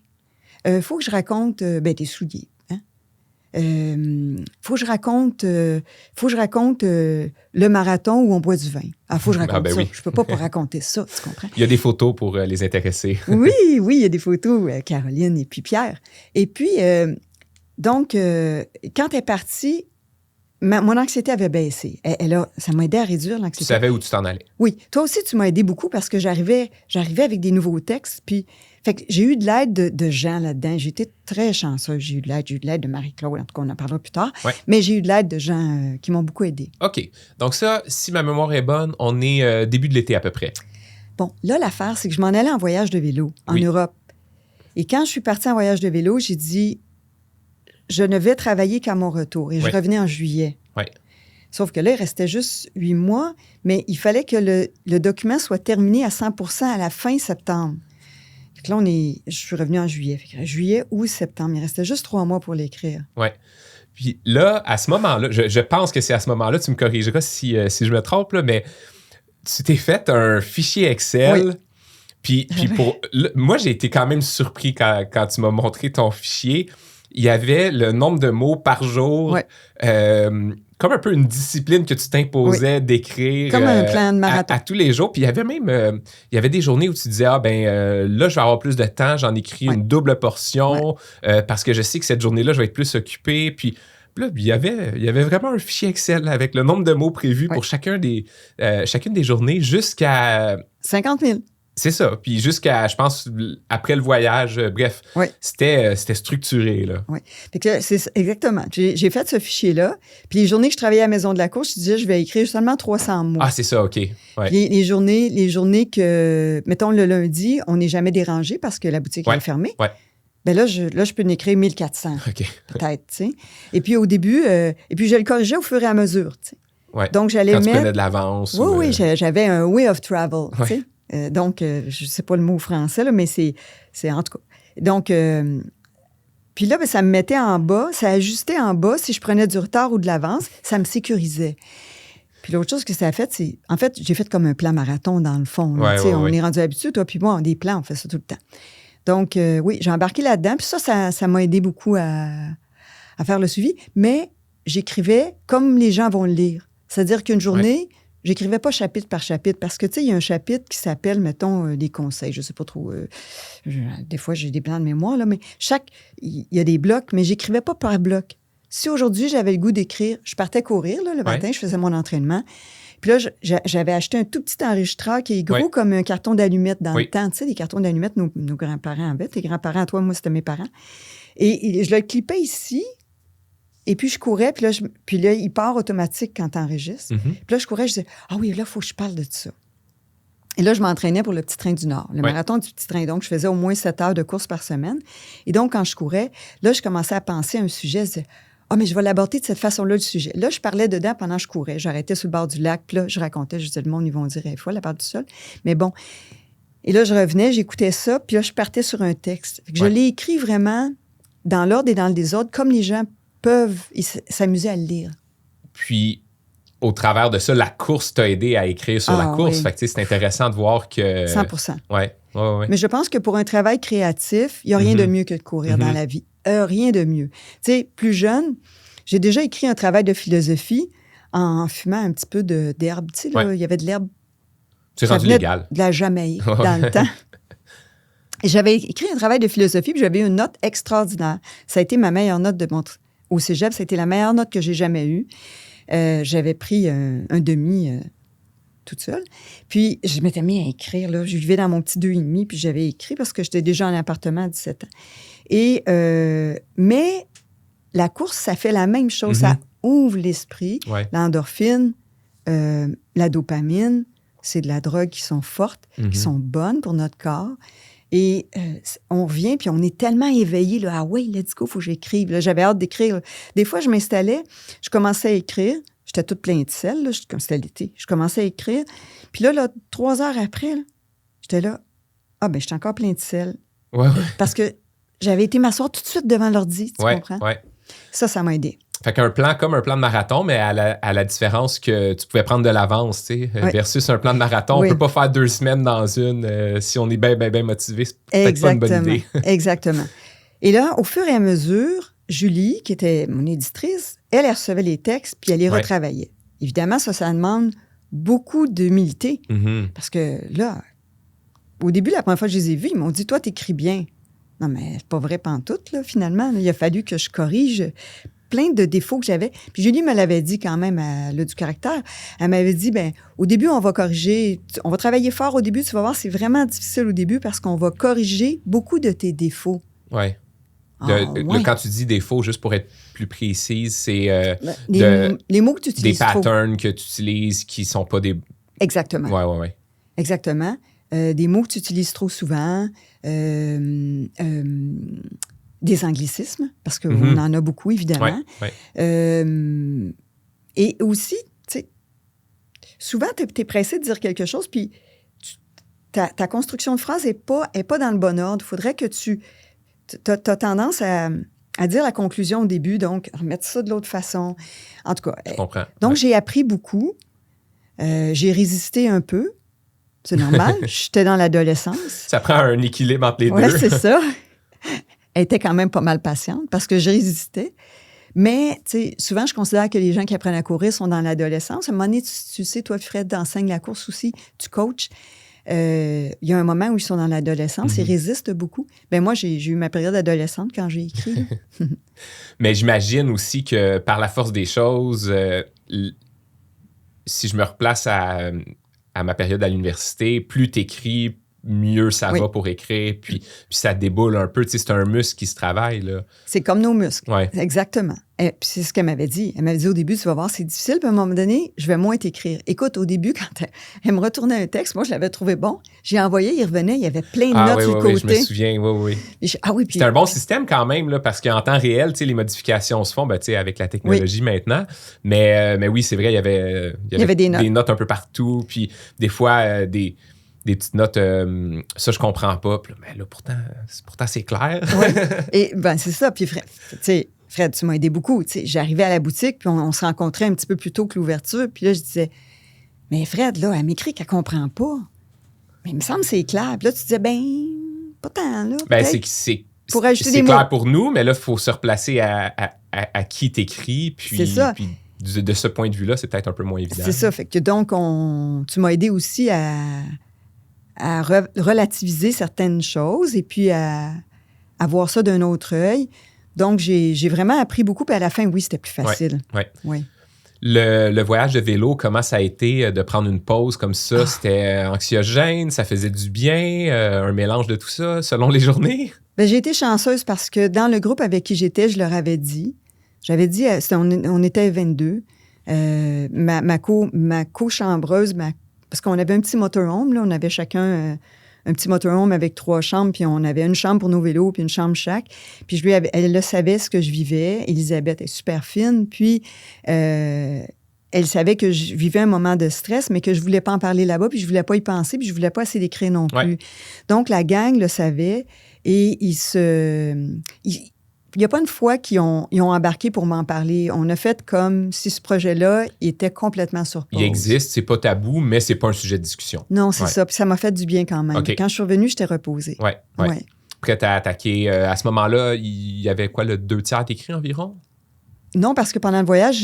Il faut que je raconte, tes souliers. Faut que je raconte le marathon où on boit du vin. Faut que je raconte ça. Oui. Je peux pas raconter ça, tu comprends? Il y a des photos pour les intéresser. Oui, il y a des photos, Caroline et puis Pierre. Et puis, donc, quand elle est partie, mon anxiété avait baissé. Ça m'a aidé à réduire l'anxiété. Tu savais où tu t'en allais. Oui. Toi aussi, tu m'as aidé beaucoup parce que j'arrivais avec des nouveaux textes. Puis, fait que j'ai eu de l'aide de gens là-dedans. J'ai été très chanceuse. J'ai eu de l'aide de Marie-Claude. En tout cas, on en parlera plus tard. Ouais. Mais j'ai eu de l'aide de gens qui m'ont beaucoup aidé. OK. Donc ça, si ma mémoire est bonne, on est début de l'été à peu près. Bon, là, l'affaire, c'est que je m'en allais en voyage de vélo en Europe. Et quand je suis partie en voyage de vélo, j'ai dit, je ne vais travailler qu'à mon retour. Et je revenais en juillet. Oui. Sauf que là, il restait juste 8 mois, mais il fallait que le document soit terminé à 100% à la fin septembre. Fait que là, je suis revenue en juillet. Fait que juillet ou septembre. Il restait juste 3 mois pour l'écrire. Oui. Puis là, à ce moment-là, je pense que c'est à ce moment-là, tu me corrigeras si je me trompe, là, mais tu t'es fait un fichier Excel. Oui. Puis moi, j'ai été quand même surpris quand tu m'as montré ton fichier. Il y avait le nombre de mots par jour, comme un peu une discipline que tu t'imposais d'écrire comme un plan de marathon. À tous les jours. Puis il y avait même il y avait des journées où tu disais là, je vais avoir plus de temps, j'en écris une double portion parce que je sais que cette journée-là, je vais être plus occupé. Puis là, il y avait vraiment un fichier Excel avec le nombre de mots prévus pour chacune des journées jusqu'à 50 000. C'est ça. Puis jusqu'à, je pense, après le voyage, bref, c'était structuré, là. Oui. Fait que c'est exactement. J'ai fait ce fichier-là. Puis les journées que je travaillais à la Maison de la Course, je disais, je vais écrire seulement 300 mots. Ah, c'est ça, OK. Ouais. Les journées que, mettons, le lundi, on n'est jamais dérangé parce que la boutique est fermée. Ouais. Bien là, je peux en écrire 1400, peut-être, tu sais. Et puis au début, je le corrigeais au fur et à mesure, tu sais. Ouais. Donc, j'allais Quand tu prenais de l'avance. Oui, j'avais un way of travel, tu sais. Donc, je ne sais pas le mot français, là, mais c'est en tout cas. Donc, puis là, ça me mettait en bas, ça ajustait en bas. Si je prenais du retard ou de l'avance, ça me sécurisait. Puis l'autre chose que ça a fait, c'est... En fait, j'ai fait comme un plan marathon, dans le fond. On est rendu habitué, toi puis moi, on a des plans, on fait ça tout le temps. Donc, j'ai embarqué là-dedans. Puis ça m'a aidé beaucoup à faire le suivi. Mais j'écrivais comme les gens vont le lire. C'est-à-dire qu'une journée... J'écrivais pas chapitre par chapitre parce que, tu sais, il y a un chapitre qui s'appelle, mettons, des conseils. Je sais pas trop. Des fois, j'ai des plans de mémoire, là, mais il y a des blocs, mais j'écrivais pas par bloc. Si aujourd'hui, j'avais le goût d'écrire, je partais courir, là, le matin, je faisais mon entraînement. Puis là, j'avais acheté un tout petit enregistreur qui est gros comme un carton d'allumettes dans le temps. Tu sais, des cartons d'allumettes, nos grands-parents avaient. Tes grands-parents, toi, moi, c'était mes parents. Et je le clippais ici. Et puis, je courais, puis là, il part automatique quand tu enregistres. Puis là, je courais, je disais, ah oui, là, il faut que je parle de ça. Et là, je m'entraînais pour le Petit Train du Nord, le marathon du Petit Train. Donc, je faisais au moins 7 heures de course par semaine. Et donc, quand je courais, là, je commençais à penser à un sujet. Je disais, mais je vais l'aborder de cette façon-là, le sujet. Là, je parlais dedans pendant que je courais. J'arrêtais sur le bord du lac, puis là, je racontais, je disais, le monde, ils vont dire, elle est folle, la part du sol. Mais bon. Et là, je revenais, j'écoutais ça, puis là, je partais sur un texte. Fait que je l'ai écrit vraiment dans l'ordre et dans le désordre, comme les gens peuvent s'amuser à le lire. Puis, au travers de ça, la course t'a aidé à écrire sur la course. Oui. Fait que, c'est intéressant de voir que... 100%. Ouais. Mais je pense que pour un travail créatif, il n'y a rien de mieux que de courir dans la vie. Rien de mieux. Tu sais, plus jeune, j'ai déjà écrit un travail de philosophie en fumant un petit peu d'herbe. Tu sais, là, il y avait de l'herbe. C'est rendu légal. De la Jamaïque dans le temps. Et j'avais écrit un travail de philosophie, puis j'avais eu une note extraordinaire. Ça a été ma meilleure note au cégep. Ça a été la meilleure note que j'ai jamais eue. J'avais pris un demi toute seule. Puis, je m'étais mis à écrire. Là. Je vivais dans mon petit 2,5, puis j'avais écrit parce que j'étais déjà en appartement à 17 ans. Et, mais la course, ça fait la même chose. Ça ouvre l'esprit. L'endorphine, la dopamine, c'est de la drogue qui sont fortes, qui sont bonnes pour notre corps. Et on revient, puis on est tellement éveillé. Là, ah oui, let's go, il faut que j'écrive. Là, j'avais hâte d'écrire. Des fois, je m'installais, je commençais à écrire, j'étais toute plein de sel, là, comme c'était l'été. Je commençais à écrire. Puis là 3 heures après, là, j'étais là, j'étais encore plein de sel. Ouais. Parce que j'avais été m'asseoir tout de suite devant l'ordi, tu comprends? Ouais. Ça m'a aidé. Fait qu'un plan comme un plan de marathon, mais à la différence que tu pouvais prendre de l'avance, tu sais, versus un plan de marathon. On peut pas faire 2 semaines dans une. Si on est bien motivé, c'est peut-être pas une bonne idée. Exactement. Et là, au fur et à mesure, Julie, qui était mon éditrice, elle recevait les textes, puis elle les retravaillait. Évidemment, ça demande beaucoup d'humilité. Mm-hmm. Parce que là, au début, la première fois que je les ai vus, ils m'ont dit « Toi, t'écris bien. » Non, mais c'est pas vrai pantoute, là, finalement. Il a fallu que je corrige plein de défauts que j'avais. Puis Julie me l'avait dit quand même, elle a du caractère. Elle m'avait dit, au début, on va corriger, on va travailler fort au début, tu vas voir, c'est vraiment difficile au début parce qu'on va corriger beaucoup de tes défauts. Oui. Quand tu dis défauts, juste pour être plus précise, c'est les mots que tu utilises des patterns que tu utilises qui sont pas des... Exactement. Oui. Exactement. Des mots que tu utilises trop souvent, des anglicismes, parce qu'on en a beaucoup, évidemment. Ouais. Et aussi, tu sais, souvent, tu es pressé de dire quelque chose, puis ta construction de phrase n'est pas dans le bon ordre. Il faudrait que tu as tendance à dire la conclusion au début, donc remettre ça de l'autre façon. En tout cas. Je comprends. Donc, j'ai appris beaucoup. J'ai résisté un peu. C'est normal. J'étais dans l'adolescence. Ça prend un équilibre entre les deux. Oui, c'est ça. Elle était quand même pas mal patiente parce que je résistais. Mais, tu sais, souvent, je considère que les gens qui apprennent à courir sont dans l'adolescence. À un moment donné, tu sais, toi, Fred, t'enseignes la course aussi, tu coaches. Il y a un moment où ils sont dans l'adolescence, ils résistent beaucoup. Moi, j'ai eu ma période adolescente quand j'ai écrit. Mais j'imagine aussi que par la force des choses, si je me replace à ma période à l'université, plus t'écris, mieux ça va pour écrire, puis ça déboule un peu. Tu sais, c'est un muscle qui se travaille, là. C'est comme nos muscles. Ouais. Exactement. Et puis c'est ce qu'elle m'avait dit. Elle m'avait dit au début, tu vas voir, c'est difficile, puis à un moment donné, je vais moins t'écrire. Écoute, au début, quand elle me retournait un texte, moi, je l'avais trouvé bon. J'ai envoyé, il revenait, il y avait plein de notes sur le côté. Oui, je me souviens, oui. Puis c'est un bon système quand même, là, parce qu'en temps réel, tu sais, les modifications se font, tu sais, avec la technologie maintenant. Mais oui, c'est vrai, il y avait des notes un peu partout, puis des fois, des petites notes, ça, je comprends pas. Puis là, mais là, pourtant c'est clair. Oui, et c'est ça. Puis, Fred, tu m'as aidé beaucoup. Tu sais, j'arrivais à la boutique, puis on se rencontrait un petit peu plus tôt que l'ouverture. Puis là, je disais, mais Fred, là, elle m'écrit qu'elle comprend pas. Mais il me semble que c'est clair. Puis là, tu disais, pas tant, là. C'est pour ajouter c'est des clair mots. pour nous, mais là, il faut se replacer à qui t'écris. Puis, c'est ça. Puis de ce point de vue-là, c'est peut-être un peu moins évident. C'est ça. Fait que donc, tu m'as aidé aussi à relativiser certaines choses et puis à voir ça d'un autre œil. Donc, j'ai vraiment appris beaucoup. Puis à la fin, oui, c'était plus facile. Oui. Le voyage de vélo, comment ça a été de prendre une pause comme ça? C'était anxiogène, ça faisait du bien, un mélange de tout ça, selon les journées? J'ai été chanceuse parce que dans le groupe avec qui j'étais, je leur avais dit, on était 22, ma co-chambreuse, parce qu'on avait un petit motorhome, là, on avait chacun un petit motorhome avec 3 chambres, puis on avait une chambre pour nos vélos, puis une chambre chaque. Puis elle le savait ce que je vivais. Elisabeth est super fine, puis elle savait que je vivais un moment de stress, mais que je voulais pas en parler là-bas, puis je voulais pas y penser, puis je voulais pas assez d'écrire non plus. Donc, la gang le savait, et il n'y a pas une fois qu'ils ont embarqué pour m'en parler. On a fait comme si ce projet-là était complètement sur pause. Il existe, c'est pas tabou, mais c'est pas un sujet de discussion. Non, c'est ça. Puis ça m'a fait du bien quand même. Okay. Quand je suis revenue, j'étais reposée. Oui. Prête à attaquer. À ce moment-là, il y avait quoi, le 2/3 d'écrit environ? Non, parce que pendant le voyage,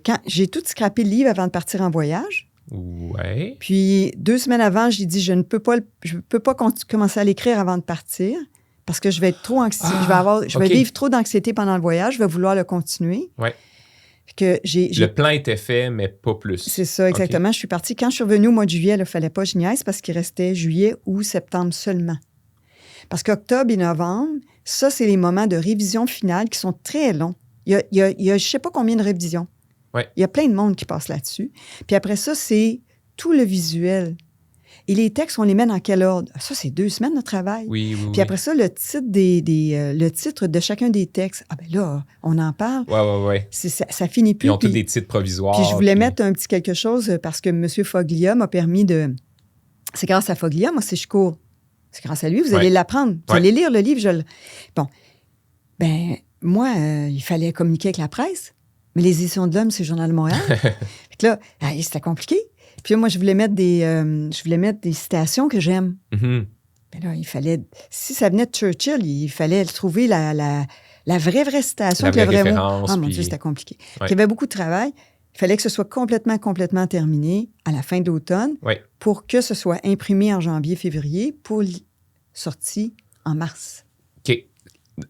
quand j'ai tout scrappé le livre avant de partir en voyage. Oui. Puis 2 semaines avant, j'ai dit, je ne peux pas commencer à l'écrire avant de partir. Parce que je vais être trop anxieuse. Je vais vivre trop d'anxiété pendant le voyage. Je vais vouloir le continuer. Oui. Le plan était fait, mais pas plus. C'est ça, exactement. Okay. Je suis partie. Quand je suis revenue au mois de juillet, il ne fallait pas que je niaise parce qu'il restait juillet ou septembre seulement. Parce qu'octobre et novembre, ça, c'est les moments de révision finale qui sont très longs. Il y a je ne sais pas combien de révisions. Ouais. Il y a plein de monde qui passe là-dessus. Puis après ça, c'est tout le visuel. Et les textes, on les met dans quel ordre? Ça, c'est 2 semaines de travail. Oui. Puis après ça, le titre de chacun des textes. Ah ben là, on en parle. Ouais. Ça finit plus. Ils ont tous des titres provisoires. Puis je voulais mettre un petit quelque chose parce que M. Foglia m'a permis de... C'est grâce à Foglia, moi, si je cours. C'est grâce à lui, vous allez l'apprendre. Vous allez lire le livre. Bon. Ben, moi, il fallait communiquer avec la presse. Mais les Éditions de l'Homme, c'est le Journal de Montréal. Fait que là, c'était compliqué. Puis là, moi, je voulais mettre des citations que j'aime. Mm-hmm. Ben là, il fallait... Si ça venait de Churchill, il fallait trouver la vraie citation. La vraie mot. référence. Ah, mon Dieu, c'était compliqué. Ouais. Il y avait beaucoup de travail. Il fallait que ce soit complètement terminé à la fin de l'automne pour que ce soit imprimé en janvier-février pour sortie en mars. OK.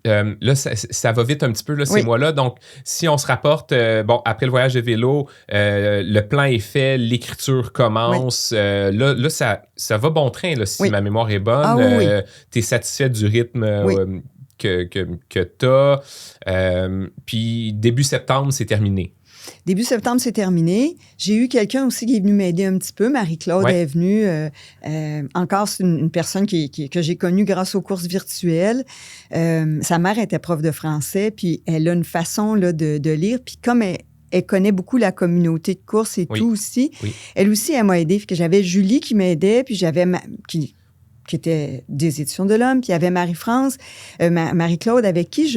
Là, ça va vite un petit peu, là, ces mois-là. Donc, si on se rapporte, après le voyage de vélo, le plan est fait, l'écriture commence. Là, ça va bon train, là, si ma mémoire est bonne. Tu es satisfait du rythme que tu as. Puis, début septembre, c'est terminé. Début septembre, c'est terminé. J'ai eu quelqu'un aussi qui est venu m'aider un petit peu. Marie-Claude est venue. Encore, c'est une personne que j'ai connue grâce aux courses virtuelles. Sa mère était prof de français, puis elle a une façon là, de lire. Puis comme elle connaît beaucoup la communauté de course et tout aussi, elle aussi, elle m'a aidée. Que j'avais Julie qui m'aidait, puis j'avais... qui était des Éditions de l'Homme, puis il y avait Marie-France, Marie-Claude, avec qui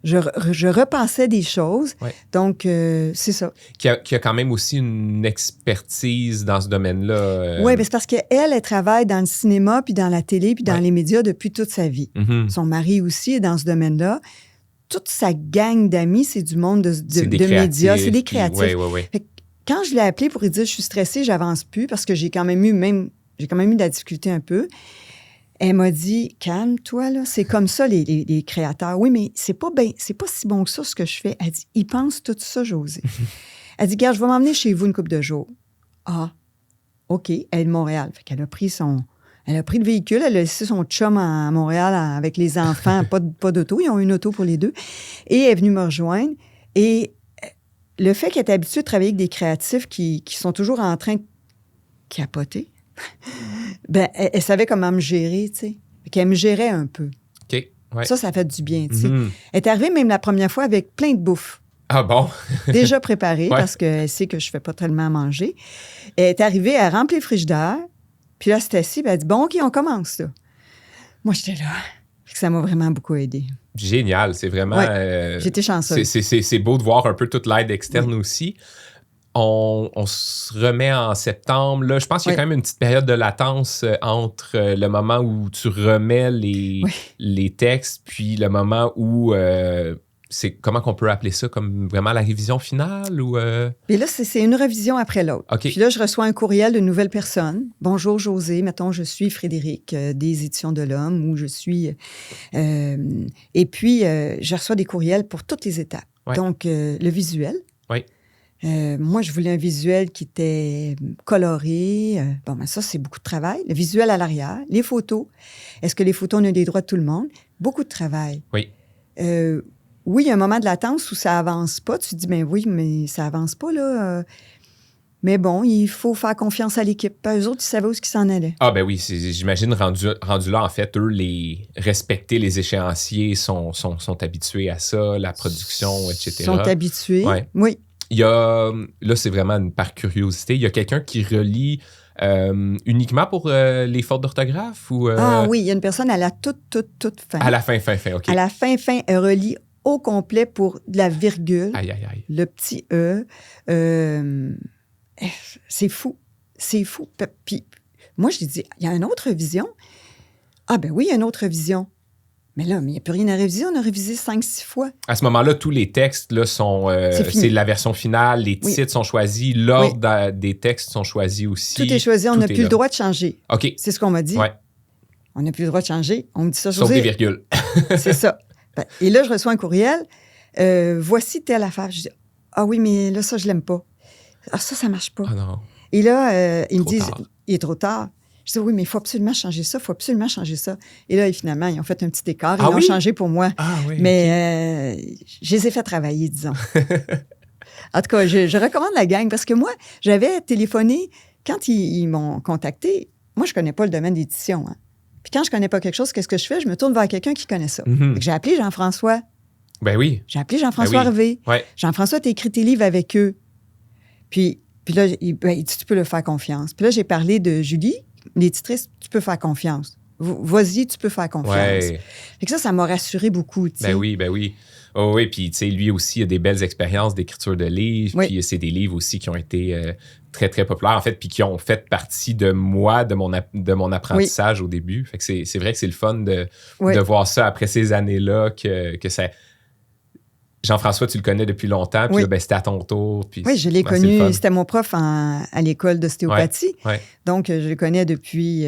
je repassais des choses. Donc, c'est ça. Qui a quand même aussi une expertise dans ce domaine-là. Oui, c'est parce qu'elle travaille dans le cinéma, puis dans la télé, puis dans les médias depuis toute sa vie. Mm-hmm. Son mari aussi est dans ce domaine-là. Toute sa gang d'amis, c'est du monde de médias. C'est des créatifs. Fait que quand je l'ai appelée pour lui dire « je suis stressée, j'avance plus », parce que j'ai quand même eu de la difficulté un peu, elle m'a dit, calme-toi, là, c'est comme ça, les créateurs. Oui, mais c'est pas si bon que ça, ce que je fais. Elle dit, ils pensent tout ça, Josée. Elle dit, regarde, je vais m'emmener chez vous une couple de jours. Ah, OK, elle est de Montréal. Fait qu'elle a pris le véhicule, elle a laissé son chum à Montréal avec les enfants, pas d'auto, ils ont une auto pour les deux. Et elle est venue me rejoindre. Et le fait qu'elle est habituée de travailler avec des créatifs qui sont toujours en train de capoter, elle savait comment me gérer, tu sais. Qu'elle me gérait un peu. OK, Ça fait du bien, tu sais. Elle est arrivée même la première fois avec plein de bouffe. Ah bon? Déjà préparée, parce qu'elle sait que je fais pas tellement à manger. Elle est arrivée, elle a rempli le frigidaire, puis là, c'était assis, puis elle a dit, bon, OK, on commence, là. Moi, j'étais là. Ça m'a vraiment beaucoup aidé. Génial, c'est vraiment... j'étais chanceuse. C'est beau de voir un peu toute l'aide externe aussi. On se remet en septembre. Là, je pense qu'il y a quand même une petite période de latence entre le moment où tu remets les textes puis le moment où... c'est comment qu'on peut appeler ça? Comme vraiment la révision finale? Ou Puis là, c'est une révision après l'autre. Okay. Puis là, je reçois un courriel d'une nouvelle personne. Bonjour, Josée. Mettons, je suis Frédéric des Éditions de l'Homme ou je suis... et puis, je reçois des courriels pour toutes les étapes. Donc, le visuel. Moi, je voulais un visuel qui était coloré. Ça, c'est beaucoup de travail. Le visuel à l'arrière. Les photos. Est-ce que les photos, on a des droits de tout le monde? Beaucoup de travail. Oui, il y a un moment de latence où ça avance pas. Tu te dis, oui, mais ça avance pas, là. Mais bon, il faut faire confiance à l'équipe. Eux autres, ils savaient où ils s'en allaient. Ah ben oui, j'imagine, rendu là, en fait, eux, respecter les échéanciers sont habitués à ça, la production, etc. Ils sont habitués, oui. Il y a, là, c'est vraiment par curiosité, il y a quelqu'un qui relie uniquement pour les fautes d'orthographe ou... Ah oui, il y a une personne à la toute fin. À la fin, OK. À la fin, elle relie au complet pour de la virgule. Aïe. Le petit E. C'est fou. Puis moi, je lui dis, il y a une autre révision? Ah ben oui, il y a une autre révision. Mais là, il n'y a plus rien à réviser. On a révisé 5-6 fois. À ce moment-là, tous les textes là, sont... c'est la version finale. Les titres sont choisis. L'ordre des textes sont choisis aussi. Tout est choisi. On n'a plus le droit de changer. OK. C'est ce qu'on m'a dit. Ouais. On n'a plus le droit de changer. On me dit ça, Sauf des virgules. C'est ça. Et là, je reçois un courriel. Voici telle affaire. Je dis, ah oui, mais là, ça, je l'aime pas. Ah, ça marche pas. Ah non. Et là, ils me disent, il est trop tard. Je dis, oui, mais il faut absolument changer ça, Et là, finalement, ils ont fait un petit écart. Ils l'ont changé pour moi. Ah oui. Mais je les ai fait travailler, disons. En tout cas, je recommande la gang parce que moi, j'avais téléphoné quand ils m'ont contacté, moi, je connais pas le domaine d'édition. Hein. Puis quand je connais pas quelque chose, qu'est-ce que je fais? Je me tourne vers quelqu'un qui connaît ça. Fait que j'ai appelé Jean-François. Ben oui. J'ai appelé Jean-François Hervé. Ouais. Jean-François, tu as écrit tes livres avec eux. Puis là, il dit, tu peux leur faire confiance. Puis là, j'ai parlé de Julie, l'éditrice, tu peux faire confiance. Vas-y, tu peux faire confiance. Ouais. Fait que ça m'a rassuré beaucoup. T'sais. Ben oui, ben oui. Oh oui, puis tu sais, lui aussi, il a des belles expériences d'écriture de livres, oui. puis c'est des livres aussi qui ont été très, très populaires, en fait, puis qui ont fait partie de moi, de mon apprentissage au début. Fait que c'est vrai que c'est le fun de voir ça après ces années-là, que ça... Jean-François, tu le connais depuis longtemps, puis là, ben, c'était à ton tour. Puis oui, je l'ai connu. C'était mon prof à l'école d'ostéopathie. Ouais. Donc, je le connais depuis...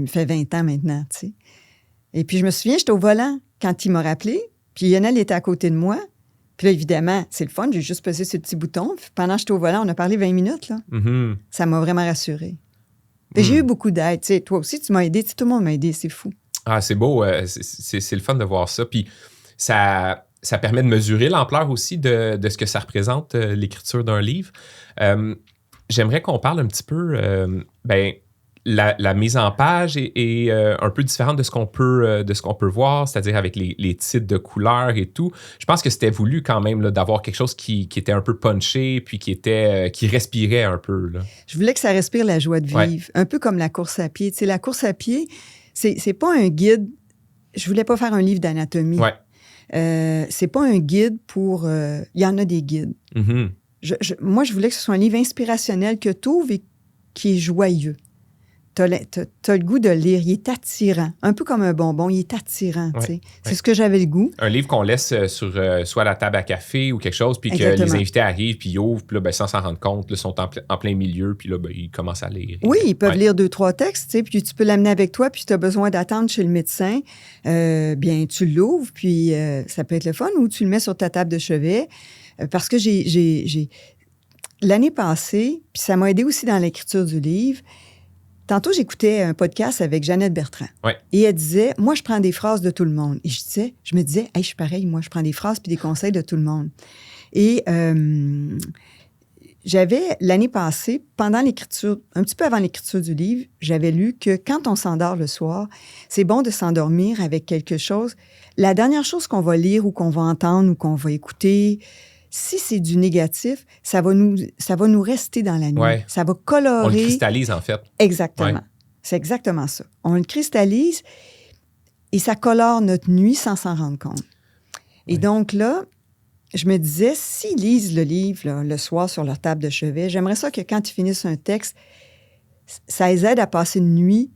fait 20 ans maintenant, tu sais. Et puis, je me souviens, j'étais au volant quand il m'a rappelé. Puis Lionel était à côté de moi. Puis là, évidemment, c'est le fun. J'ai juste pesé ce petit bouton. Puis pendant que j'étais au volant, on a parlé 20 minutes. Là. Mm-hmm. Ça m'a vraiment rassurée. Puis j'ai eu beaucoup d'aide. Tu sais, toi aussi, tu m'as aidé. Tout le monde m'a aidé. C'est fou. Ah, c'est beau. C'est le fun de voir ça. Puis ça permet de mesurer l'ampleur aussi de ce que ça représente, l'écriture d'un livre. J'aimerais qu'on parle un petit peu... La mise en page est un peu différente de ce qu'on peut voir, c'est-à-dire avec les titres de couleurs et tout. Je pense que c'était voulu quand même là, d'avoir quelque chose qui était un peu punché, puis qui respirait un peu. Là. Je voulais que ça respire la joie de vivre, un peu comme la course à pied. Tu sais, la course à pied, c'est pas un guide. Je voulais pas faire un livre d'anatomie. Ouais. C'est pas un guide pour... Il y en a des guides. Mm-hmm. Moi, je voulais que ce soit un livre inspirationnel que tu ouvres et qui est joyeux. T'as le goût de lire. Il est attirant. Un peu comme un bonbon, il est attirant. Ouais, c'est ce que j'avais le goût. Un livre qu'on laisse sur soit la table à café ou quelque chose, puis que les invités arrivent, puis ils ouvrent, puis là, ben, sans s'en rendre compte, là, sont en plein milieu, puis là, ben, ils commencent à lire. Oui, ils peuvent lire 2-3 textes, puis tu peux l'amener avec toi, puis tu as besoin d'attendre chez le médecin. Bien, tu l'ouvres, puis ça peut être le fun, ou tu le mets sur ta table de chevet. Parce que l'année passée, puis ça m'a aidé aussi dans l'écriture du livre. Tantôt, j'écoutais un podcast avec Jeannette Bertrand. Ouais. Et elle disait, moi, je prends des phrases de tout le monde. Et je me disais, hey, je suis pareil, moi, je prends des phrases puis des conseils de tout le monde. Et j'avais, l'année passée, pendant l'écriture, un petit peu avant l'écriture du livre, j'avais lu que quand on s'endort le soir, c'est bon de s'endormir avec quelque chose. La dernière chose qu'on va lire ou qu'on va entendre ou qu'on va écouter, si c'est du négatif, ça va nous rester dans la nuit. Ouais. Ça va colorer. On le cristallise, en fait. Exactement. Ouais. C'est exactement ça. On le cristallise et ça colore notre nuit sans s'en rendre compte. Et donc là, je me disais, s'ils lisent le livre là, le soir sur leur table de chevet, j'aimerais ça que quand ils finissent un texte, ça les aide à passer une nuit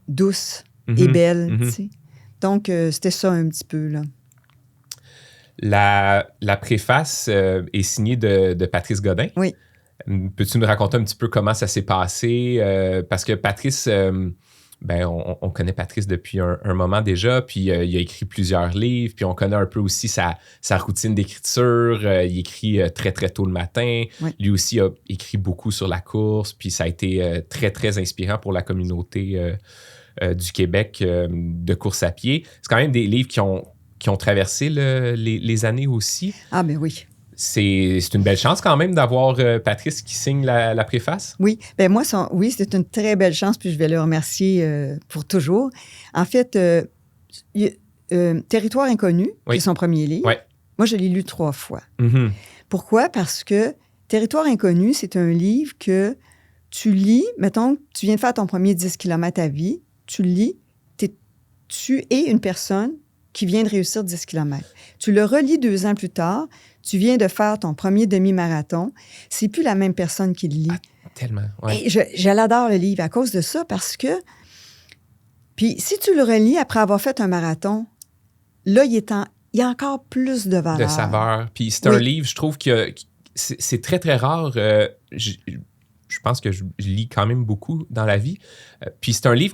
douce et belle. Tu sais. Donc, c'était ça un petit peu, là. La préface est signée de Patrice Godin. Oui. Peux-tu nous raconter un petit peu comment ça s'est passé? Parce que Patrice, on connaît Patrice depuis un moment déjà, puis il a écrit plusieurs livres, puis on connaît un peu aussi sa routine d'écriture. Il écrit très, très tôt le matin. Oui. Lui aussi a écrit beaucoup sur la course, puis ça a été très, très inspirant pour la communauté du Québec de course à pied. C'est quand même des livres qui ont traversé les années aussi. Ah, ben oui. C'est une belle chance quand même d'avoir Patrice qui signe la préface. Oui, bien moi, oui, c'est une très belle chance, puis je vais le remercier pour toujours. En fait, Territoire inconnu, qui est son premier livre, moi, je l'ai lu 3 fois. Mm-hmm. Pourquoi? Parce que Territoire inconnu, c'est un livre que tu lis, mettons, tu viens de faire ton premier 10 km à vie, tu le lis, tu es une personne qui vient de réussir 10 km. Tu le relis 2 ans plus tard, tu viens de faire ton premier demi-marathon, c'est plus la même personne qui le lit. Ah, tellement, ouais. Et je l'adore, le livre, à cause de ça, parce que... Puis si tu le relis après avoir fait un marathon, là, il y a encore plus de valeur. De saveur. Puis c'est un livre, je trouve que c'est très, très rare. Je pense que je lis quand même beaucoup dans la vie. Puis c'est un livre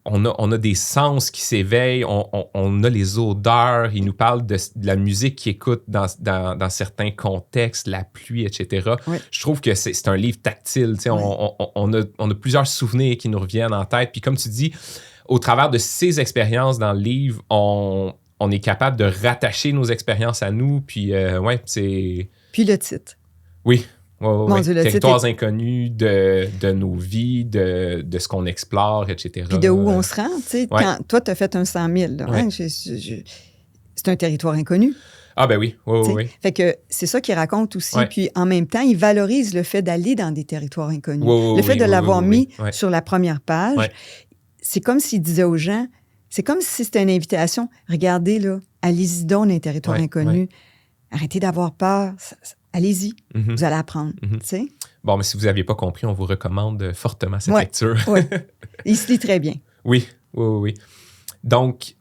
on a des sens qui s'éveillent, on a les odeurs, il nous parle de la musique qu'il écoute dans certains contextes, la pluie, etc. Oui. Je trouve que c'est un livre tactile. Tu sais, on a plusieurs souvenirs qui nous reviennent en tête. Puis comme tu dis, au travers de ces expériences dans le livre, on est capable de rattacher nos expériences à nous. Puis c'est... Puis le titre. Oui. Mon Dieu, territoires inconnus de nos vies, de ce qu'on explore, etc. Puis de où on se rend. Tu sais, quand toi, tu as fait un 100 000, là, hein, c'est un territoire inconnu. Ah ben oui, oui. Fait que c'est ça qu'il raconte aussi. Puis en même temps, il valorise le fait d'aller dans des territoires inconnus. Le fait de l'avoir mis sur la première page, c'est comme s'il disait aux gens, c'est comme si c'était une invitation. Regardez, là, allez-y donc dans les territoires inconnus. Arrêtez d'avoir peur. Allez-y, vous allez apprendre. Tu sais? Bon, mais si vous n'aviez pas compris, on vous recommande fortement cette lecture. Oui, il se lit très bien. Oui. Donc,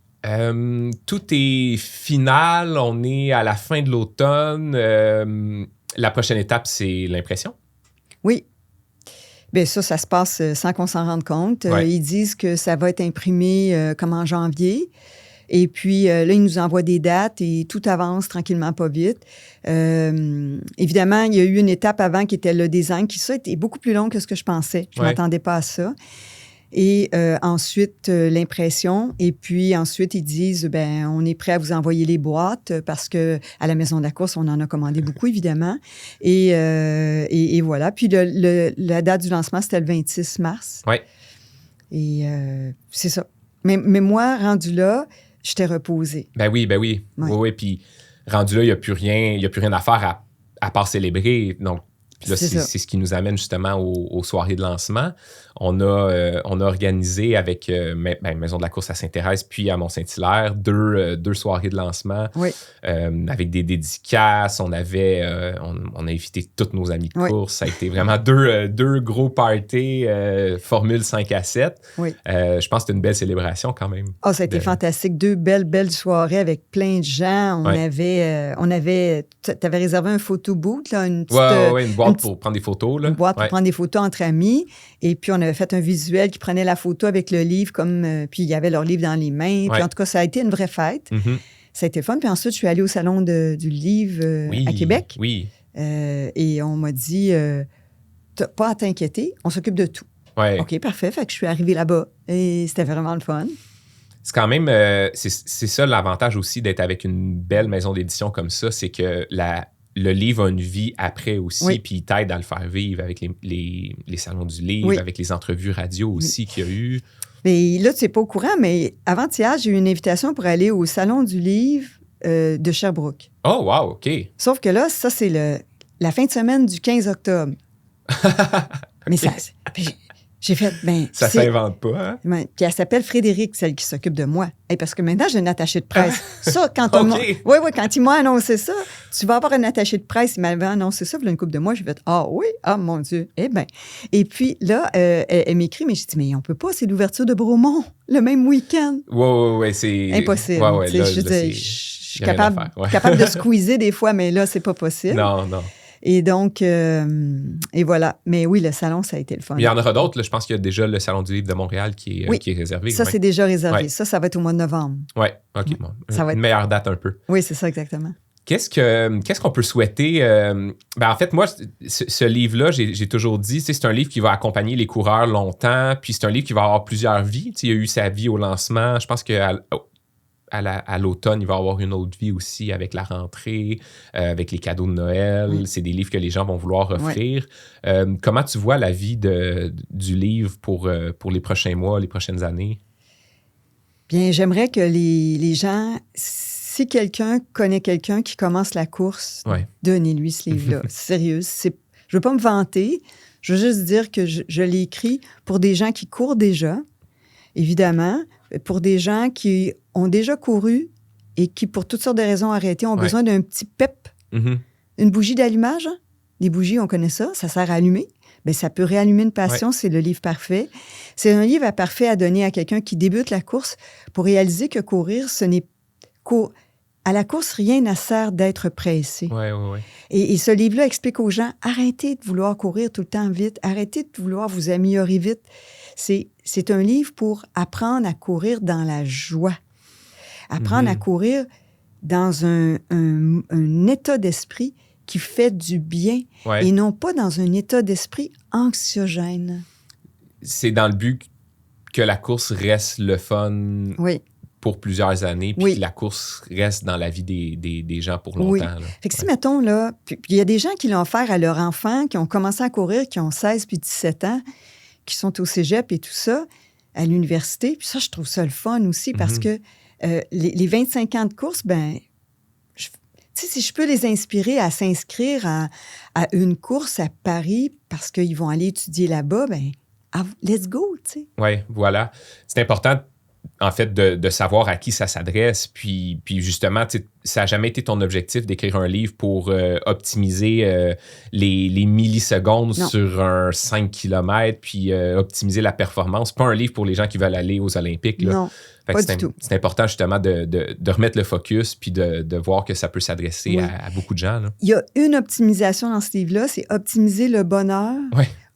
tout est final. On est à la fin de l'automne. La prochaine étape, c'est l'impression. Oui. Bien, ça se passe sans qu'on s'en rende compte. Ils disent que ça va être imprimé comme en janvier. Et puis, là, ils nous envoient des dates et tout avance tranquillement, pas vite. Évidemment, il y a eu une étape avant qui était le design, qui, ça, était beaucoup plus long que ce que je pensais. Je ne m'attendais pas à ça. Et ensuite, l'impression. Et puis, ensuite, ils disent, ben, on est prêt à vous envoyer les boîtes parce qu'à la Maison de la course, on en a commandé beaucoup, évidemment. Et voilà. Puis, la date du lancement, c'était le 26 mars. Oui. Et c'est ça. Mais moi, rendu là, j'étais reposée. Ben oui. Oui. Puis, rendu là, il n'y a plus rien à faire à part célébrer. Donc, là, c'est ce qui nous amène justement aux soirées de lancement. On a organisé avec Maison de la course à Sainte-Thérèse puis à Mont-Saint-Hilaire deux soirées de lancement avec des dédicaces. On a invité tous nos amis de course. Ça a été vraiment deux gros parties, formule 5 à 7. Oui. Je pense que c'était une belle célébration quand même. Ah, ça a été fantastique. Deux belles soirées avec plein de gens. Tu avais réservé un photo booth, là, une boîte pour prendre des photos. Là. Une boîte pour prendre des photos entre amis. Et puis, on avait fait un visuel qui prenait la photo avec le livre, puis il y avait leur livre dans les mains. Puis, en tout cas, ça a été une vraie fête. Mm-hmm. Ça a été fun. Puis ensuite, je suis allée au Salon du livre à Québec. Oui. Et on m'a dit, t'as pas à t'inquiéter, on s'occupe de tout. Ouais. OK, parfait. Fait que je suis arrivée là-bas et c'était vraiment le fun. C'est quand même, c'est ça l'avantage aussi d'être avec une belle maison d'édition comme ça, c'est que le livre a une vie après aussi, puis il t'aide à le faire vivre avec les salons du livre, avec les entrevues radio aussi qu'il y a eu. Mais là, tu n'es pas au courant, mais avant-hier, j'ai eu une invitation pour aller au Salon du livre de Sherbrooke. Oh, wow, OK. Sauf que là, ça, c'est la fin de semaine du 15 octobre. Mais ça... J'ai fait, ça s'invente pas, hein? Puis elle s'appelle Frédéric, celle qui s'occupe de moi. Parce que maintenant, j'ai une attachée de presse. Ça, quand quand il m'a annoncé ça, tu vas avoir une attachée de presse. Il m'avait annoncé ça, il y a une couple de mois. J'ai fait, mon Dieu, eh bien. Et puis là, elle m'écrit, mais j'ai dit, mais on peut pas, c'est l'ouverture de Bromont, le même week-end. Ouais, c'est... Impossible. Je suis capable de squeezer des fois, mais là, c'est pas possible. Non. Et donc, et voilà. Mais oui, le salon, ça a été le fun. Mais il y en aura d'autres. Là. Je pense qu'il y a déjà le Salon du livre de Montréal qui est réservé. Ça, c'est déjà réservé. Ça va être au mois de novembre. Oui, OK. Bon. Une meilleure date un peu. Oui, c'est ça, exactement. Qu'est-ce qu'on peut souhaiter? En fait, moi, ce livre-là, j'ai toujours dit, c'est un livre qui va accompagner les coureurs longtemps, puis c'est un livre qui va avoir plusieurs vies. Il y a eu sa vie au lancement. Je pense qu'à l'automne, il va y avoir une autre vie aussi avec la rentrée, avec les cadeaux de Noël. Oui. C'est des livres que les gens vont vouloir offrir. Oui. Comment tu vois la vie du livre pour les prochains mois, les prochaines années? Bien, j'aimerais que les gens, si quelqu'un connaît quelqu'un qui commence la course, donnez-lui ce livre-là. Sérieux, je ne veux pas me vanter. Je veux juste dire que je l'ai écrit pour des gens qui courent déjà, évidemment, pour des gens qui ont déjà couru et qui, pour toutes sortes de raisons arrêtées, ont besoin d'un petit pep. Mm-hmm. Une bougie d'allumage. Hein? Les bougies, on connaît ça. Ça sert à allumer. Bien, ça peut réallumer une passion. C'est le livre parfait. C'est un livre parfait à donner à quelqu'un qui débute la course pour réaliser que courir, ce n'est... À la course, rien ne sert d'être pressé. Oui. Et ce livre-là explique aux gens, arrêtez de vouloir courir tout le temps vite. Arrêtez de vouloir vous améliorer vite. C'est un livre pour apprendre à courir dans la joie. Apprendre à courir dans un état d'esprit qui fait du bien et non pas dans un état d'esprit anxiogène. C'est dans le but que la course reste le fun pour plusieurs années, puis que la course reste dans la vie des gens pour longtemps. Oui. Là. Fait que si, mettons, là, puis il y a des gens qui l'ont offert à leurs enfants, qui ont commencé à courir, qui ont 16 puis 17 ans, qui sont au cégep et tout ça, à l'université. Puis ça, je trouve ça le fun aussi parce que les 25 ans de course, ben, tu sais, si je peux les inspirer à s'inscrire à une course à Paris parce qu'ils vont aller étudier là-bas, ben, let's go, tu sais. Oui, voilà. C'est important, en fait, de savoir à qui ça s'adresse. Puis justement, ça n'a jamais été ton objectif d'écrire un livre pour optimiser les millisecondes sur un 5 km, puis optimiser la performance. C'est pas un livre pour les gens qui veulent aller aux Olympiques. Là. Non, pas du tout. C'est important, justement, de remettre le focus, puis de voir que ça peut s'adresser à beaucoup de gens. Là. Il y a une optimisation dans ce livre-là, c'est optimiser le bonheur,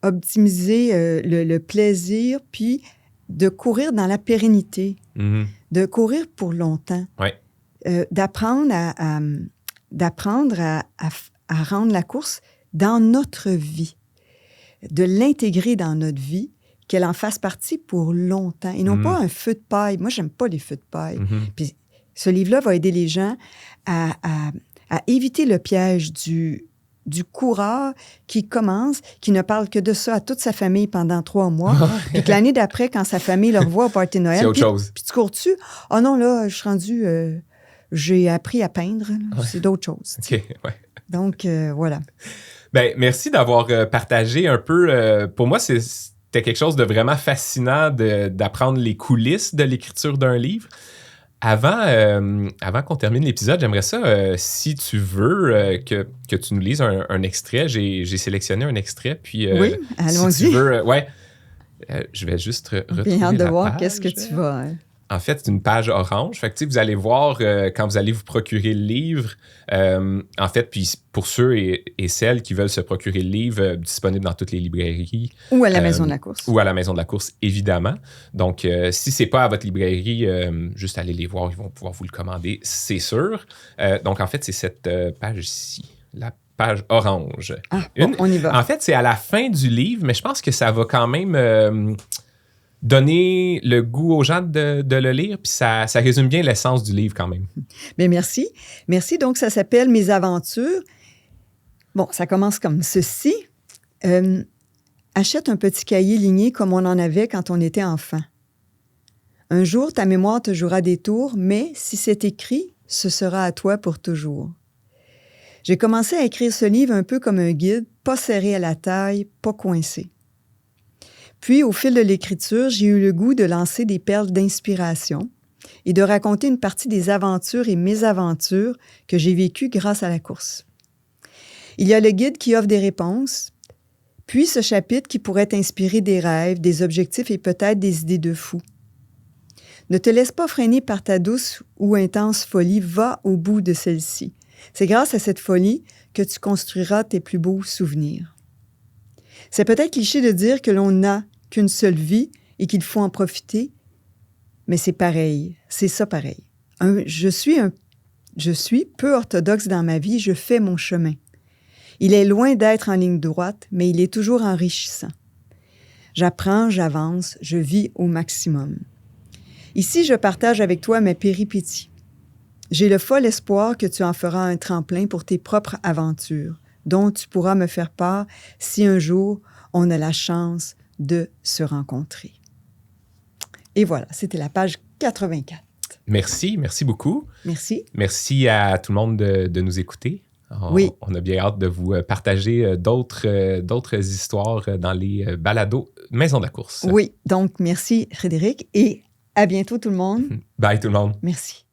optimiser le plaisir, puis de courir dans la pérennité, de courir pour longtemps, d'apprendre à rendre la course dans notre vie, de l'intégrer dans notre vie, qu'elle en fasse partie pour longtemps, et non pas un feu de paille. Moi, j'aime pas les feux de paille. Puis ce livre-là va aider les gens à éviter le piège du coureur qui commence, qui ne parle que de ça à toute sa famille pendant 3 mois, puis que l'année d'après, quand sa famille le revoit au party de Noël, c'est autre chose. Puis tu cours dessus. « Oh non, là, je suis rendu... j'ai appris à peindre. » C'est d'autres choses. OK, ouais. Donc, voilà. Ben, merci d'avoir partagé un peu. Pour moi, c'était quelque chose de vraiment fascinant d'apprendre les coulisses de l'écriture d'un livre. Avant qu'on termine l'épisode, j'aimerais ça, si tu veux, que tu nous lises un extrait. J'ai sélectionné un extrait, puis oui, allons-y. Si tu veux, je vais juste retrouver Bien hâte de voir page. Qu'est-ce que tu vas... En fait, c'est une page orange. Fait que, vous allez voir quand vous allez vous procurer le livre. En fait, puis pour ceux et celles qui veulent se procurer le livre, disponible dans toutes les librairies. Ou à la Maison de la course. Ou à la Maison de la course, évidemment. Donc, si c'est pas à votre librairie, juste allez les voir, ils vont pouvoir vous le commander, c'est sûr. Donc, en fait, c'est cette page-ci, la page orange. On y va. En fait, c'est à la fin du livre, mais je pense que ça va quand même... donner le goût aux gens de le lire, puis ça résume bien l'essence du livre quand même. Bien, merci. Merci. Donc, ça s'appelle « Mes aventures ». Bon, ça commence comme ceci. Achète un petit cahier ligné comme on en avait quand on était enfant. Un jour, ta mémoire te jouera des tours, mais si c'est écrit, ce sera à toi pour toujours. J'ai commencé à écrire ce livre un peu comme un guide, pas serré à la taille, pas coincé. Puis, au fil de l'écriture, j'ai eu le goût de lancer des perles d'inspiration et de raconter une partie des aventures et mésaventures que j'ai vécues grâce à la course. Il y a le guide qui offre des réponses, puis ce chapitre qui pourrait t'inspirer des rêves, des objectifs et peut-être des idées de fou. Ne te laisse pas freiner par ta douce ou intense folie, va au bout de celle-ci. C'est grâce à cette folie que tu construiras tes plus beaux souvenirs. C'est peut-être cliché de dire que l'on n'a qu'une seule vie et qu'il faut en profiter, mais c'est pareil, c'est ça pareil. Je suis peu orthodoxe dans ma vie, je fais mon chemin. Il est loin d'être en ligne droite, mais il est toujours enrichissant. J'apprends, j'avance, je vis au maximum. Ici, je partage avec toi mes péripéties. J'ai le fol espoir que tu en feras un tremplin pour tes propres aventures, dont tu pourras me faire part si un jour on a la chance de se rencontrer. Et voilà, c'était la page 84. Merci beaucoup. Merci. Merci à tout le monde de nous écouter. On a bien hâte de vous partager d'autres histoires dans les balados Maison de la course. Oui, donc merci Frédéric et à bientôt tout le monde. Bye tout le monde. Merci.